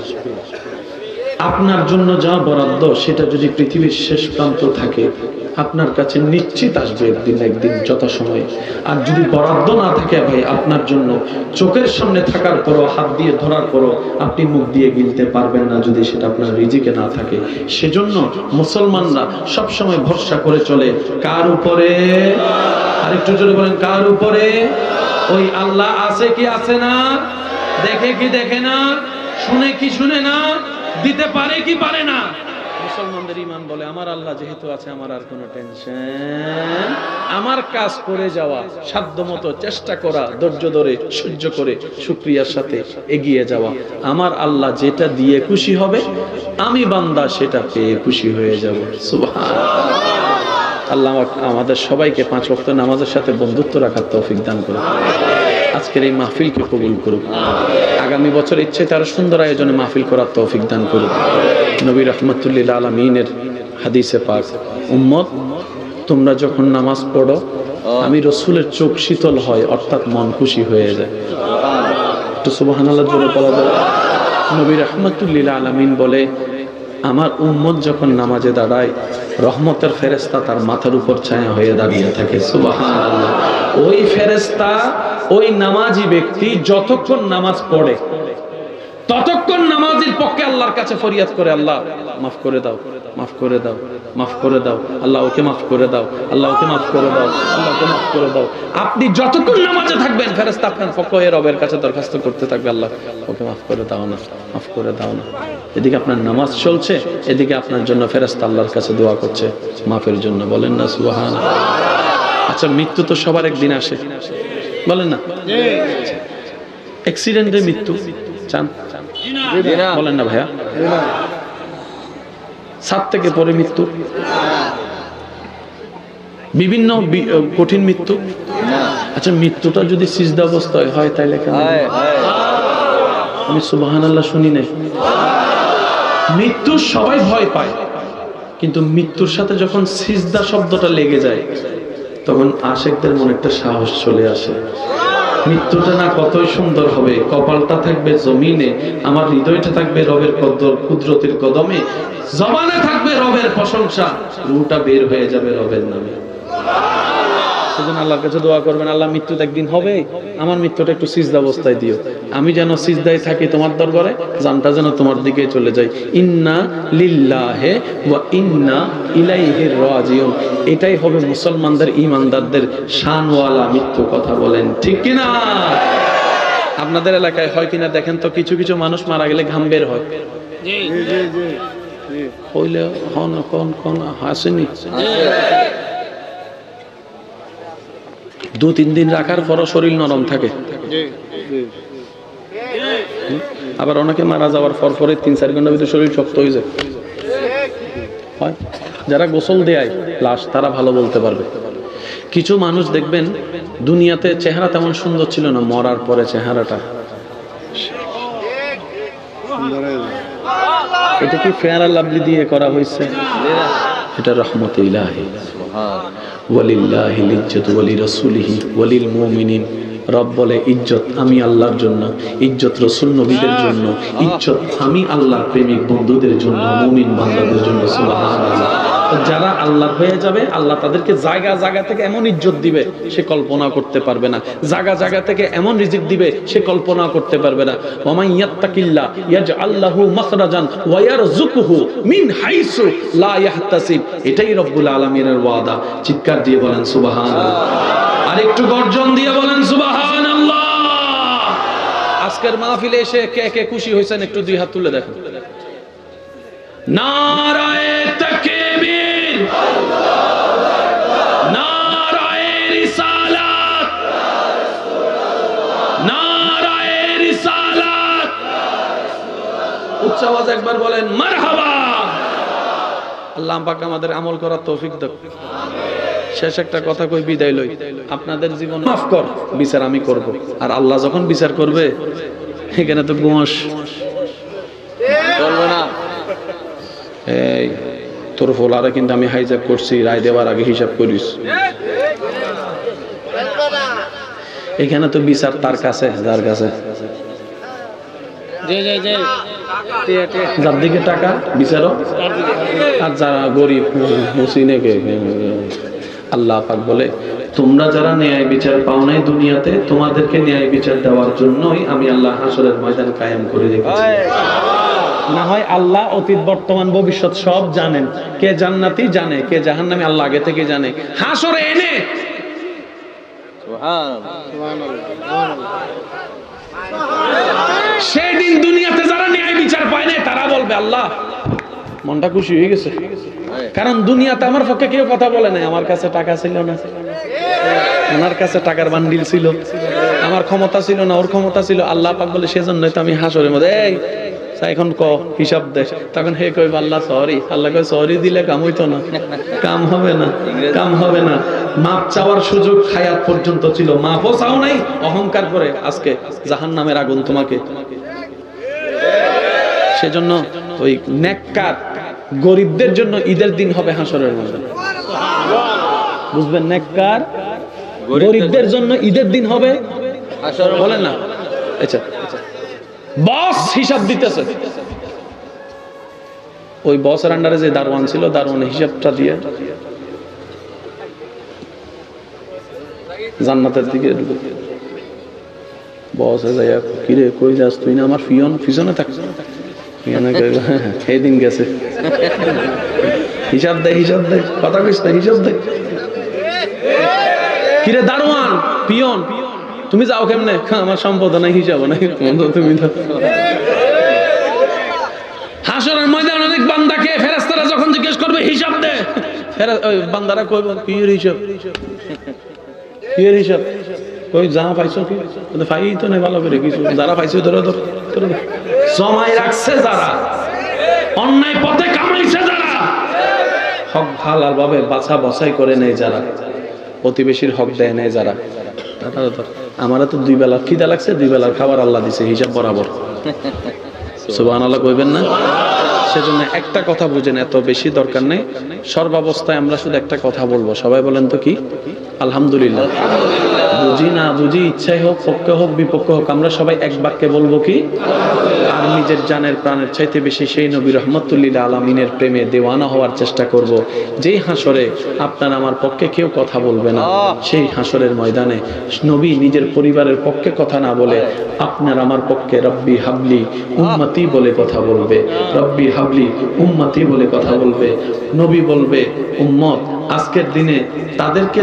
আপনার জন্য যা বরাদ্দ সেটা যদি পৃথিবীর শেষ প্রান্ত থাকে, আপনার কাছে নিশ্চিত আসবে একদিন একদিন যথাসময়ে। আর যদি বরাদ্দ না থাকে ভাই, আপনার জন্য চোখের সামনে থাকার পরও, হাত দিয়ে ধরার পরও আপনি মুখ দিয়ে গিলতে পারবেন না যদি সেটা আপনার রিজিকে না থাকে। সেজন্য মুসলমানরা সবসময় ভরসা করে চলে কার উপরে? আরেকটু জোরে বলেন, কার উপরে? ওই আল্লাহ আছে কি আছে না, দেখে কি দেখে না, শুনে কি শুনে না, দিতে পারে কি পারে না। মুসলমানদের ঈমান বলে আমার আল্লাহ যেহেতু আছে আমার আর কোনো টেনশন। আমার কাজ করে যাওয়া, সাধ্যমতো চেষ্টা করা, ধৈর্য ধরে সহ্য করে শুকরিয়ার সাথে এগিয়ে যাওয়া। আমার আল্লাহ যেটা দিয়ে খুশি হবে, আমি বান্দা সেটা পেয়ে খুশি হয়ে যাব। সুবহানাল্লাহ। আল্লাহ আমাদের সবাইকে 5 ওয়াক্ত নামাজের সাথে বন্ধুত্ব রাখার তৌফিক দান করুন। আজকের এই মাহফিলকে কবুল করুন। আগামী বছর ইচ্ছে তার সুন্দর আয়োজনে মাহফিল করার তৌফিক দান করুন। নবী রাহমাতুল লিল আলামিনের হাদিসে পাক, উম্মত তোমরা যখন নামাজ পড়ো আমি রাসূলের চোখ শীতল হয়, অর্থাৎ মন খুশি হয়ে যায়। তো সুবহানাল্লাহ জোরে বলা যায়। নবী রাহমাতুল লিল আলামিন বলে আমার উম্মত যখন নামাজে দাঁড়ায় রহমতের ফেরেশতা তার মাথার উপর ছায়া হয়ে দাঁড়িয়ে থাকে। সুবহানাল্লাহ। ওই ফেরেশতা ওই নামাজি ব্যক্তি যতক্ষণ নামাজ পড়ে ততক্ষণ নামাজের পক্ষে আল্লাহর কাছে ফরিয়াদ করে, আল্লাহ মাফ করে দাও, মাফ করে দাও, মাফ করে দাও, আল্লাহ ওকে মাফ করে দাও, আল্লাহ ওকে মাফ করে দাও, আল্লাহকে মাফ করে দাও। আপনি যতক্ষণ নামাজে থাকবেন ফেরেশতা আপনার পক্ষে রবের কাছে দরখাস্ত করতে থাকবে, আল্লাহ ওকে মাফ করে দাও না, মাফ করে দাও না। এদিকে আপনার নামাজ চলছে, এদিকে আপনার জন্য ফেরেশতা আল্লাহর কাছে দোয়া করছে মাফের জন্য। বলেন না সুবহানাল্লাহ। আচ্ছা, মৃত্যু তো সবার একদিন আসে, বলেন না? অ্যাক্সিডেন্টে মৃত্যু চান? বলেন না ভাইয়া? ছাদ থেকে পড়ে মৃত্যু, বিভিন্ন কঠিন মৃত্যু। আচ্ছা, মৃত্যুটা যদি সিজদা অবস্থায় হয় তাহলে কেন? আমি সুবহানাল্লাহ শুনি নাই। মৃত্যু সবাই ভয় পায়, কিন্তু মৃত্যুর সাথে যখন সিজদা শব্দটা লেগে যায় তখন আশেকদের মনে একটা সাহস চলে আসে। মৃত্যুটা না কতই সুন্দর হবে, কপালটা থাকবে জমিনে, আমার হৃদয়টা থাকবে রবের কুদরতের কদমে, জবানে থাকবে রবের প্রশংসা, রূহটা বের হয়ে যাবে রবের নামে। সেজন্য আল্লাহর কাছে দোয়া করবেন, আল্লাহ মৃত্যু একদিন হবে, আমার মৃত্যুটা একটু সিজদা অবস্থায় দিও, আমি যেন সিজদায় থাকি তোমার দরবারে, জানটা যেন তোমার দিকে চলে যায়। ইন্না লিল্লাহি ওয়া ইন্না ইলাইহি রাজিউন। এটাই হবে মুসলমানদের, ঈমানদারদের শানওয়ালা মৃত্যু। কথা বলেন ঠিক কিনা? আপনাদের এলাকায় হয় কিনা দেখেন তো, কিছু কিছু মানুষ মারা গেলে ঘাম বের হয়। জি জি জি হইলে হন কোন কোন হাসেনি, 2-3 দিন রাখার পরও শরীর নরম থাকে। আবার অনেকে মারা যাওয়ার পরে 3-4 ঘন্টার ভিতরে শরীর শক্ত হয়ে যায়। যারা গোসল দেয় লাশ তারা ভালো বলতে পারবে। কিছু মানুষ দেখবেন দুনিয়াতে চেহারা তেমন সুন্দর ছিল না, মরার পরে চেহারাটা, এটা কি ফেয়ার আর লাভলি দিয়ে করা হয়েছে? এটা রহমতে ইলাহি। ওয়ালিল্লাহিল ইজ্জাতু ওয়ালি রাসূলিহি ওয়ালিল মুমিনিন। রব বলে ইজ্জত আমি আল্লাহর জন্য, ইজ্জত রাসূল নবীদের জন্য, ইজ্জত আমি আল্লাহর প্রেমিক বন্ধুদের জন্য, মুমিন বান্দাদের জন্য। সুবহানাল্লাহ। যারা আল্লাহর হয়ে যাবে আল্লাহ তাদেরকে জায়গা জায়গা থেকে এমন ইজ্জত দিবে সে কল্পনা করতে পারবে না, জায়গা জায়গা থেকে এমন রিজিক দিবে সে কল্পনা করতে পারবে না। ওয়া মান ইয়াত্তাকিল্লাহ ইয়াজআল লাহু মাখরাজান ওয়া ইয়ারযুকুহু মিন হাইসু লা ইয়াহতাসিব। এটাই রব্বুল আলামিনের ওয়াদা। চিৎকার দিয়ে বলেন সুবহানাল্লাহ। আর একটু গর্জন দিয়ে বলেন সুবহানাল্লাহ। আজকের মাহফিলে এসে কে কে খুশি হয়েছেন একটু দুই হাত তুলে দেখেন। নারায়ে তাকবীর, নারায়ে রিসালাত, নারায়ে রিসালাত। উচ্চ আওয়াজে একবার বলেন মারহাবা। আল্লাহ পাক আমাদের আমল করার তৌফিক দাও। শেষ একটা কথা কই বিদায় লই, আপনাদের জীবন মাফ কর, বিচার আমি করব। আর আল্লাহ যখন বিচার করবে এখানে তো গোঁস করবো না। এই তোর ফোলারে কিন্তু আমি হাইজ্যাক করছি, রায় দেওয়ার আগে হিসাব করিস। এখানে তো বিচার তার কাছে, যার কাছে যার দিকে টাকা বিচারও, আর যারা গরিব মুসিনেকে। আল্লাহ পাক বলে তোমরা যারা ন্যায় বিচার পাও নাই দুনিয়াতে, তোমাদেরকে ন্যায় বিচার দেওয়ার জন্যই আমি আল্লাহ হাসরের ময়দান কায়েম করে রেখেছি। না হয় আল্লাহ অতীত বর্তমান ভবিষ্যৎ সব জানেন, কে জান্নাতি জানে, কে জাহান্নামী আল্লাহ আগে থেকে জানে। হাসরে এনে সেই দিন দুনিয়াতে যারা ন্যায় বিচার পায় না তারা বলবে আল্লাহ মনটা খুশি হয়ে গেছে, কারণ দুনিয়াতে আমার পক্ষে কেউ কথা বলে নাই। আমার কাছে টাকা ছিল না, ওনার কাছে টাকার বান্ডিল ছিল, আমার ক্ষমতা ছিল না, ওর ক্ষমতা ছিল। আল্লাহ পাক বলে সেজন্যই তো আমি হাসরের মধ্যে এই এখন ক হিসাব দে। তখন হে কইব আল্লাহ সরি। আল্লাহ কই সরি দিলে কাম হইতো না, কাম হবে না, কাম হবে না। মাপ চাওয়ার সুযোগ হায়াত পর্যন্ত ছিল, মাপও চাও নাই, অহংকার করে আজকে জাহান্নামের আগুন তোমাকে। সেজন্য ওই নেককার গরিবদের জন্য ঈদের দিন হবে হাসরের মধ্যে, বুঝবেন? নেককার গরিবদের জন্য ঈদের দিন হবে, বলেন না? আচ্ছা, বস হিসাব দিতেছে, ওই বসের আন্ডারে যে দারোয়ান ছিল, দারোয়ানের হিসাবটা দিয়ে জান্নাতের দিকে ঢুকে। বসে যাইয়া কিরে কই যাস তুই? না আমার পিয়ন পিছনে থাক। এই দিন গেছে, হিসাব দে, হিসাব দে, কথা কইস না, হিসাব দে। কিরে দারোয়ান, পিয়ন তুমি যাও কেমনে? আমার সম্পদ নাই, হিসাব নাই। তুমি হাসরের ময়দানে অনেক বান্দাকে ফেরেশতারা যখন জিজ্ঞেস করবে হিসাব দে, বান্দারা কইব কি এর হিসাব, কি এর হিসাব? কই যা পাইছো কি ফাই তো নাই ভালো করে কিছু, যারা পাইছো ধরো ধরো জমাই রাখছে, যারা অন্যায় পথে কামাইছে, যারা হক হালাল ভাবে বাছা বাছাই করে নেয়, যারা প্রতিবেশীর হক দেয় নেয়, যারা আমারা তো দুই বেলা খিদা লাগছে, দুই বেলার খাবার আল্লাহ দিছে হিসাব বরাবর। সুবহানাল্লাহ কইবেন না? সেজন্য একটা কথা বুঝেন, এত বেশি দরকার নেই, সর্বাবস্থায় আমরা শুধু একটা কথা বলবো। সবাই বলেন তো কি? আলহামদুলিল্লাহ। বুঝি না বুঝি, ইচ্ছাই হোক, পক্ষে হোক বিপক্ষে হোক, আমরা সবাই এক বাক্যে বলবো কি? আর নিজের জানের প্রাণের চাইতে বেশি সেই নবী রহমতুল্লিল আলামিনের প্রেমে দেওয়ানা হওয়ার চেষ্টা করব। যেই হাসরে আপনার আমার পক্ষে কেউ কথা বলবে না, সেই হাসরের ময়দানে নবী নিজের পরিবারের পক্ষে কথা না বলে আপনার আমার পক্ষে রব্বি হাবলি উম্মতি বলে কথা বলবে, রব্বি হাবলি উম্মতি বলে কথা বলবে। নবী বলবে উম্মত আজকের দিনে তাদেরকে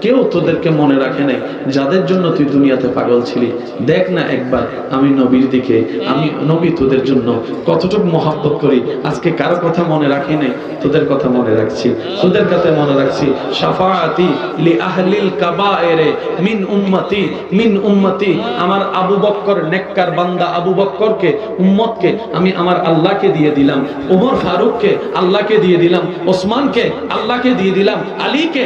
কেউ তোদেরকে মনে রাখে নাই যাদের জন্য তুই দুনিয়াতে পাগল ছিলি। দেখ না একবার আমি নবীর দিকে, আমি নবী তোদের জন্য কতটুকু মহব্বত করি। আজকে কারো কথা মনে রাখি নাই, তোদের কথা মনে রাখছি, তোদের কথা মনে রাখছি। শাফাআতি লি আহলিল কাবায়েরে মিন উম্মতি, মিন উম্মতি। আমার আবু বকর, নেককার বান্দা আবু বকরকে, উম্মতকে আমি আমার আল্লাহকে দিয়ে দিলাম, ওমর ফারুককে আল্লাহকে দিয়ে দিলাম, ওসমানকে আল্লাহকে দিয়ে দিলাম, আলীকে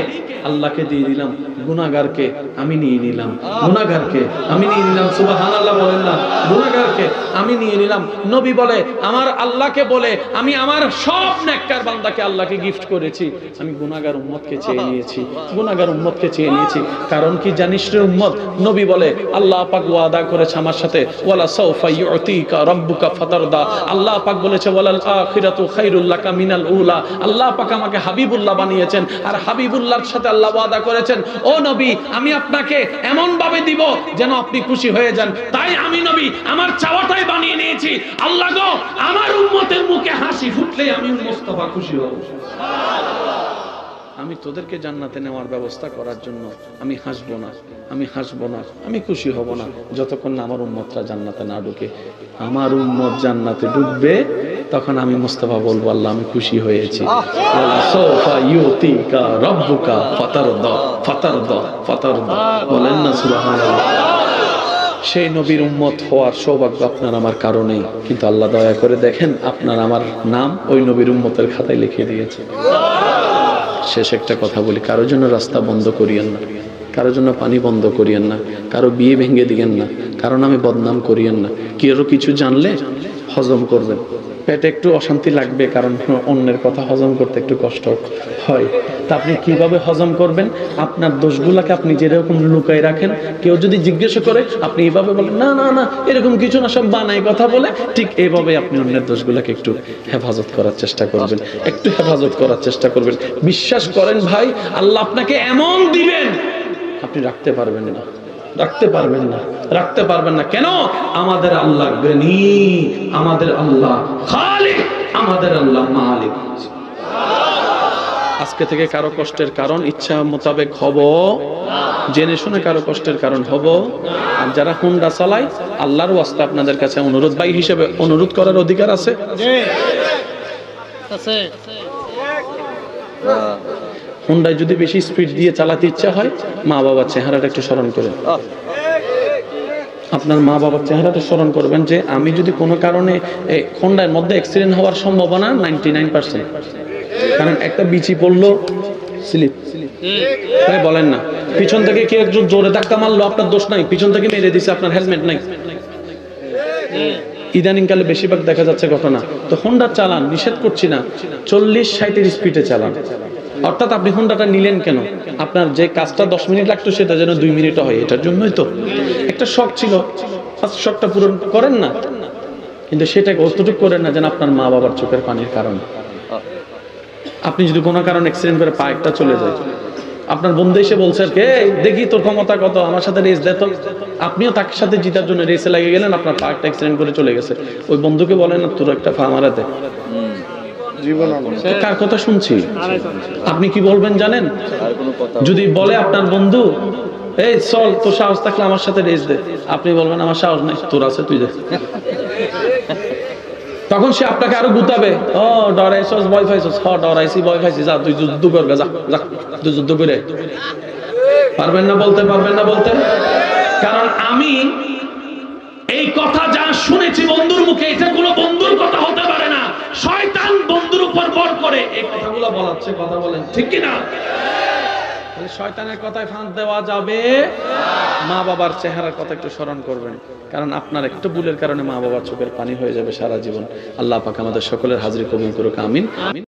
আল্লাহকে দিয়ে দিলাম, গুনাহগারকে আমি নিয়ে নিলাম, গুনাহগারকে আমি নিয়ে নিলাম। সুবহানাল্লাহ বলেন না? গুনাহগারকে আমি নিয়ে নিলাম। নবী বলে আমার আল্লাহকে বলে আমি আমার সব নেককার বান্দাকে আল্লাহকে গিফট করেছি, আমি গুনাহগার উম্মতকে চেয়ে নিয়েছি, গুনাহগার উম্মতকে চেয়ে নিয়েছি। কারণ কি জানিস রে উম্মত? নবী বলে আল্লাহ পাক ওয়াদা করেছে আমার সাথে, ওয়ালা সাউফা ইউতিকা রাব্বুকা ফাতারদা। আল্লাহ পাক বলেছে ওয়ালাল আখিরাতু খায়রুল লাকা মিনাল উলা। আল্লাহ পাক আমাকে হাবিবুল্লাহ বানিয়েছেন, আর হাবিবুল্লাহর সাথে আল্লাহ ওয়াদা করেছেন ও নবী আমি আপনাকে এমন ভাবে দিব যেন আপনি খুশি হয়ে যান। তাই আমি নবী আমার চাওয়াটাই বানিয়ে নিয়েছি, আল্লাহ গো আমার উম্মতের মুখে হাসি ফুটলে আমি মুস্তাফা খুশি হব। আমি আমি তোদেরকে জান্নাতে নেওয়ার ব্যবস্থা করার জন্য আমি হাসবো না, আমি হাসবো না, আমি খুশি হব না যতক্ষণ না আমার উম্মতরা জান্নাতে না ঢুকে। আমার উম্মত জান্নাতে ঢুকবে, তখন আমি মুস্তাফা বলবো আল্লাহ আমি খুশি হয়েছি। সাওফা ইউতিকা রাব্বুকা ফাতারদা ফাতারদা ফাতারদা, বলেন না সুবহানাল্লাহ। সেই নবীর উম্মত হওয়ার সৌভাগ্য আপনার আমার কারণেই, কিন্তু আল্লাহ দয়া করে দেখেন আপনার আমার নাম ওই নবীর উম্মতের খাতায় লিখে দিয়েছে। শেষ একটা কথা বলি, কারোর জন্য রাস্তা বন্ধ করিয়েন না, কারোর জন্য পানি বন্ধ করিয়েন না, কারো বিয়ে ভেঙে দিয়েন না, কারণ আমি বদনাম করিয়েন না। কারো কিছু জানলে হজম করবেন, পেটে একটু অশান্তি লাগবে কারণ অন্যের কথা হজম করতে একটু কষ্ট হয়, তা আপনি কিভাবে হজম করবেন? আপনার দোষগুলাকে আপনি যেরকম লুকাই রাখেন, কেউ যদি জিজ্ঞেস করে আপনি এইভাবে বলেন না না না এরকম কিছু না, সব বানাই কথা বলে, ঠিক এইভাবে আপনি অন্যের দোষগুলাকে একটু হেফাজত করার চেষ্টা করবেন, একটু হেফাজত করার চেষ্টা করবেন। বিশ্বাস করেন ভাই, আল্লাহ আপনাকে এমন দিবেন আপনি রাখতে পারবেন না, রাখতে পারবেন না, রাখতে পারবেন না। কেন? আমাদের আল্লাহ গনি, আমাদের আল্লাহ খালিক, আমাদের আল্লাহ মালিক। আজকে থেকে কারো কষ্টের কারণ ইচ্ছা মোতাবেক হব, জেনে শুনে কারো কষ্টের কারণ হব। আর যারা হুন্ডা চালায়, আল্লাহর ওয়াস্তে আপনাদের কাছে অনুরোধ, ভাই হিসেবে অনুরোধ করার অধিকার আছে? হুন্ডায় যদি বেশি স্পিড দিয়ে চালাতে ইচ্ছা হয়, মা বাবার চেহারাটা একটু স্মরণ করেন। আপনার মা বাবার চেহারাটা স্মরণ করবেন যে আমি যদি কোনো কারণে এই হুন্ডার মধ্যে অ্যাক্সিডেন্ট হওয়ার সম্ভাবনা 99%, কারণ একটা বিচি পড়লো স্লিপ, বলেন না, পিছন থেকে কেউ একজন জোরে ধাক্কা মারলো, আপনার দোষ নাই, পিছন থেকে মেরে দিছে, আপনার হেলমেট নাই। ইদানিং কালে বেশিরভাগ দেখা যাচ্ছে ঘটনা। তো হুন্ডা চালান, নিষেধ করছি না, 40-60 স্পিডে চালান। অর্থাৎ আপনি হুন্ডাটা নিলেন কেন? আপনার যে কাজটা 10 মিনিট লাগতো সেটা যেন 2 মিনিটে হয়, এটার জন্যই তো। একটা শখ ছিল, শখটা পূরণ করেন না, কিন্তু সেটাকে অতটুকু করেন না যেন আপনার মা বাবার চোখের পানির কারণ। আপনি যদি কোনো কারণে অ্যাক্সিডেন্ট করে পা একটা চলে যায়, আপনার বন্ধু এসে বলছে আর কে দেখি তোর ক্ষমতা কত, আমার সাথে রেস দে তো, আপনিও তার সাথে জিতার জন্য রেসে লাগিয়ে গেলেন, আপনার পা একটা অ্যাক্সিডেন্ট করে চলে গেছে। ওই বন্ধুকে বলেন না তোর একটা পা মারাতে, কার কথা শুনছি? আপনি কি বলবেন জানেন? যদি বলে আপনার বন্ধু এই চল তোর সাহস থাকলে আমার সাথে রেস দে, আপনি বলবেন আমার সাহস নাই, তোর আছে তুই দে। তখন সে আপনাকে আরো গুতাবে, ও ডরাইছস ভয় পাইছস, হ ডরাইছি ভয় পাইছি, যা তুই যুদ্ধ কর, যা যা তুই যুদ্ধ করে। পারবেন না বলতে, পারবেন না বলতে, কারণ আমি এই কথা যা শুনেছি বন্ধুর মুখে, এটা কোনো বন্ধুর কথা হতে পারে না, শয়তান বন্ধুর উপর বর করে এই কথাগুলো বলাচ্ছে। কথা বলেন ঠিক কি না? শয়তানের কথায় ফাঁদ দেওয়া যাবে। মা বাবার চেহারার কথা একটু স্মরণ করবেন, কারণ আপনার একটু ভুলের কারণে মা বাবার চোখের পানি হয়ে যাবে সারা জীবন। আল্লাহ পাক আমাদের সকলের হাজিরি কবুল করুক, আমিন।